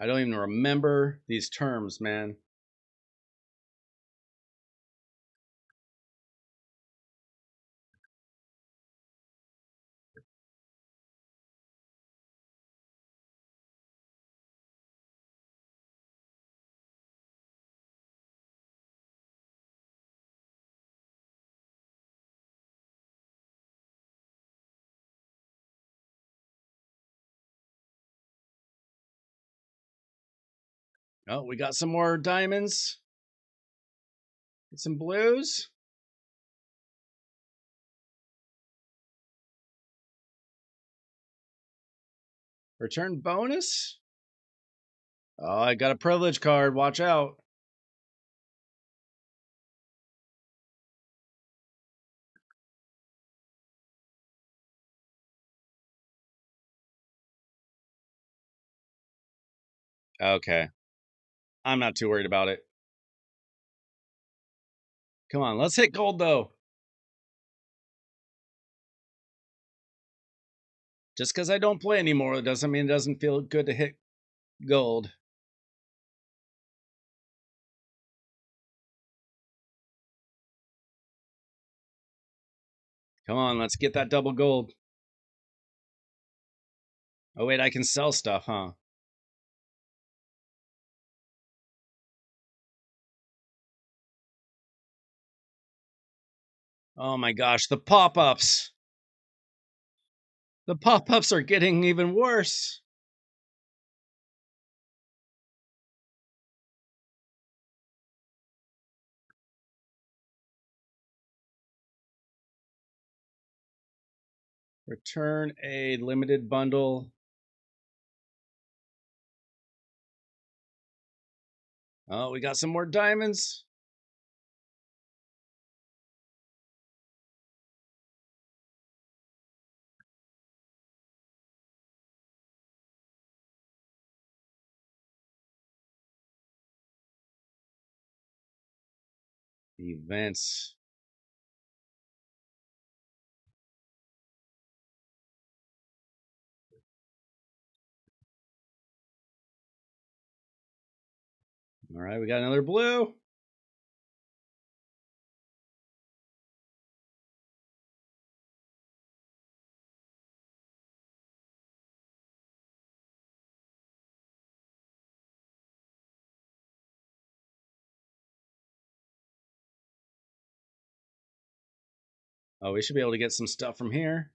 I don't even remember these terms, man. Oh, we got some more diamonds. Get some blues. Return bonus? Oh, I got a privilege card. Watch out. Okay. I'm not too worried about it. Come on, let's hit gold, though. Just because I don't play anymore doesn't mean it doesn't feel good to hit gold. Come on, let's get that double gold. Oh, wait, I can sell stuff, huh? Oh my gosh, the pop-ups. The pop-ups are getting even worse. Return a limited bundle. Oh, we got some more diamonds. Events. All right, we got another blue. Oh, we should be able to get some stuff from here.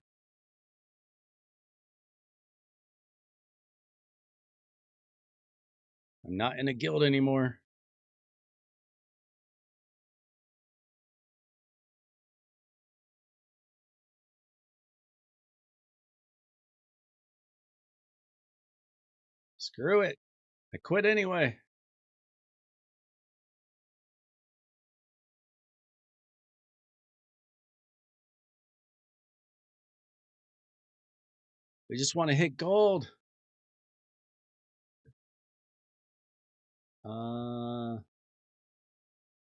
I'm not in a guild anymore. Screw it. I quit anyway. We just want to hit gold.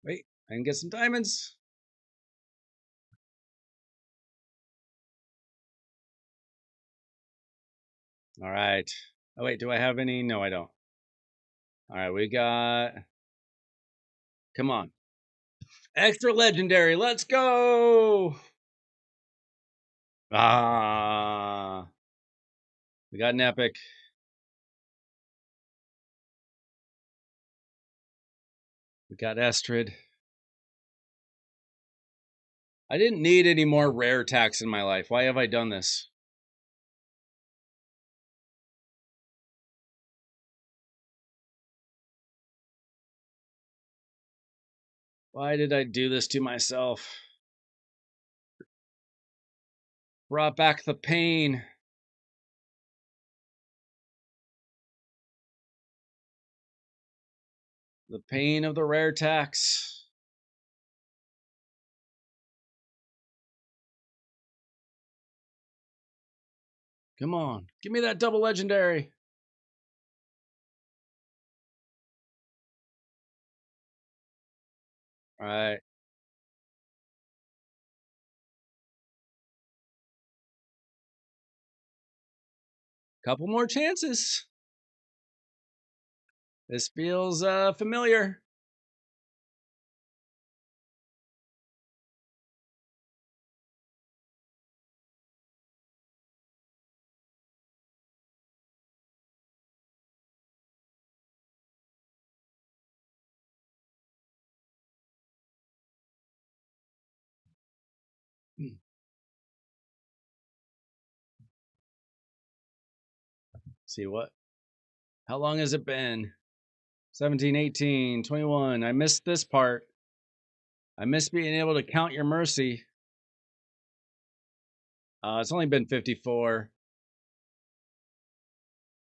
Wait, I can get some diamonds. All right. Oh, wait, do I have any? No, I don't. All right, we got. Come on. Extra legendary. Let's go. Ah. We got an epic. We got Estrid. I didn't need any more rare attacks in my life. Why have I done this? Why did I do this to myself? Brought back the pain. The pain of the rare attacks. Come on. Give me that double legendary. All right. Couple more chances. This feels familiar. See what? How long has it been? 17, 18, 21. I missed this part. I miss being able to count your mercy. It's only been 54.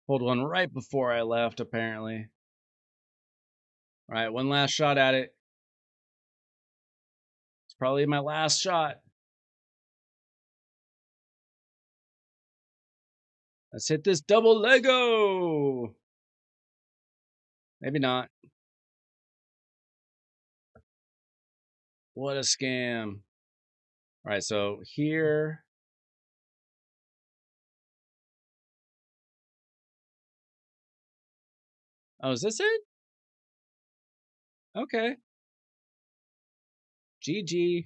Pulled one right before I left, apparently. All right, one last shot at it. It's probably my last shot. Let's hit this double Lego. Maybe not. What a scam. All right, so here. Oh, is this it? Okay. GG.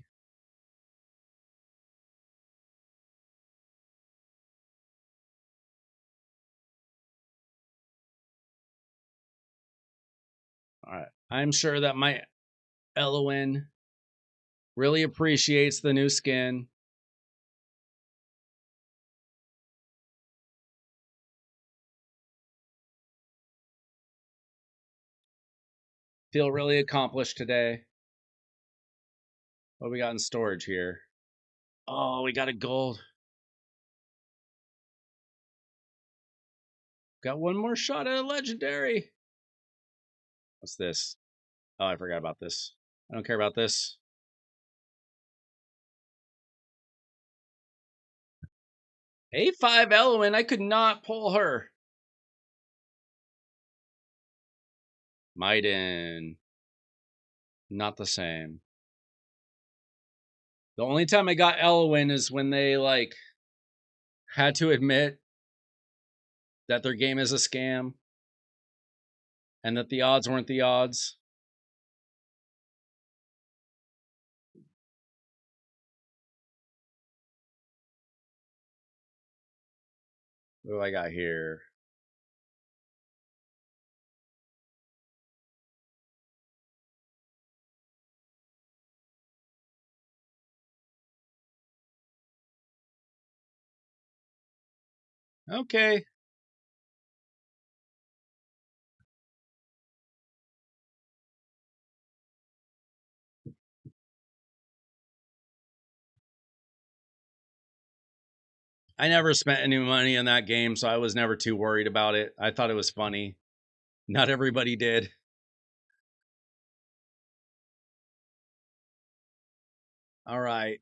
All right. I'm sure that my Elowen really appreciates the new skin. Feel really accomplished today. What we got in storage here? Oh, we got a gold. Got one more shot at a legendary. What's this? Oh, I forgot about this. I don't care about this. A5 Elowen, I could not pull her. Maiden. Not the same. The only time I got Elowen is when they like had to admit that their game is a scam and that the odds weren't the odds. What do I got here? Okay. I never spent any money in that game, so I was never too worried about it. I thought it was funny. Not everybody did. All right.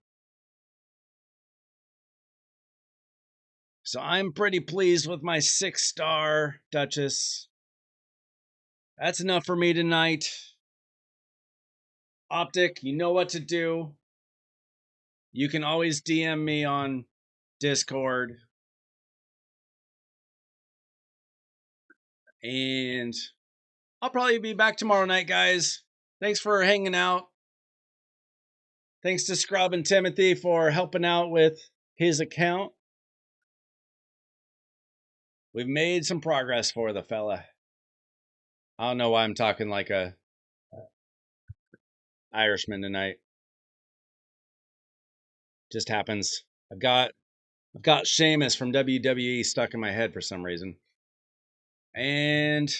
So I'm pretty pleased with my 6-star Duchess. That's enough for me tonight. Optic, you know what to do. You can always DM me on Discord. And I'll probably be back tomorrow night, guys. Thanks for hanging out. Thanks to Scrub and Timothy for helping out with his account. We've made some progress for the fella. I don't know why I'm talking like a Irishman tonight. Just happens. I've got Sheamus from WWE stuck in my head for some reason. And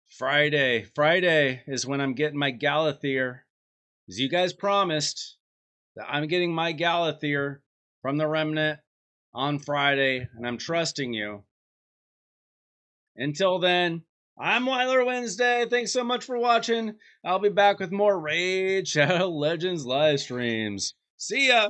Friday is when I'm getting my Galathier. As you guys promised, that I'm getting my Galathier from the Remnant on Friday, and I'm trusting you. Until then, I'm Weiler Wednesday. Thanks so much for watching. I'll be back with more Raid Shadow Legends live streams. See ya!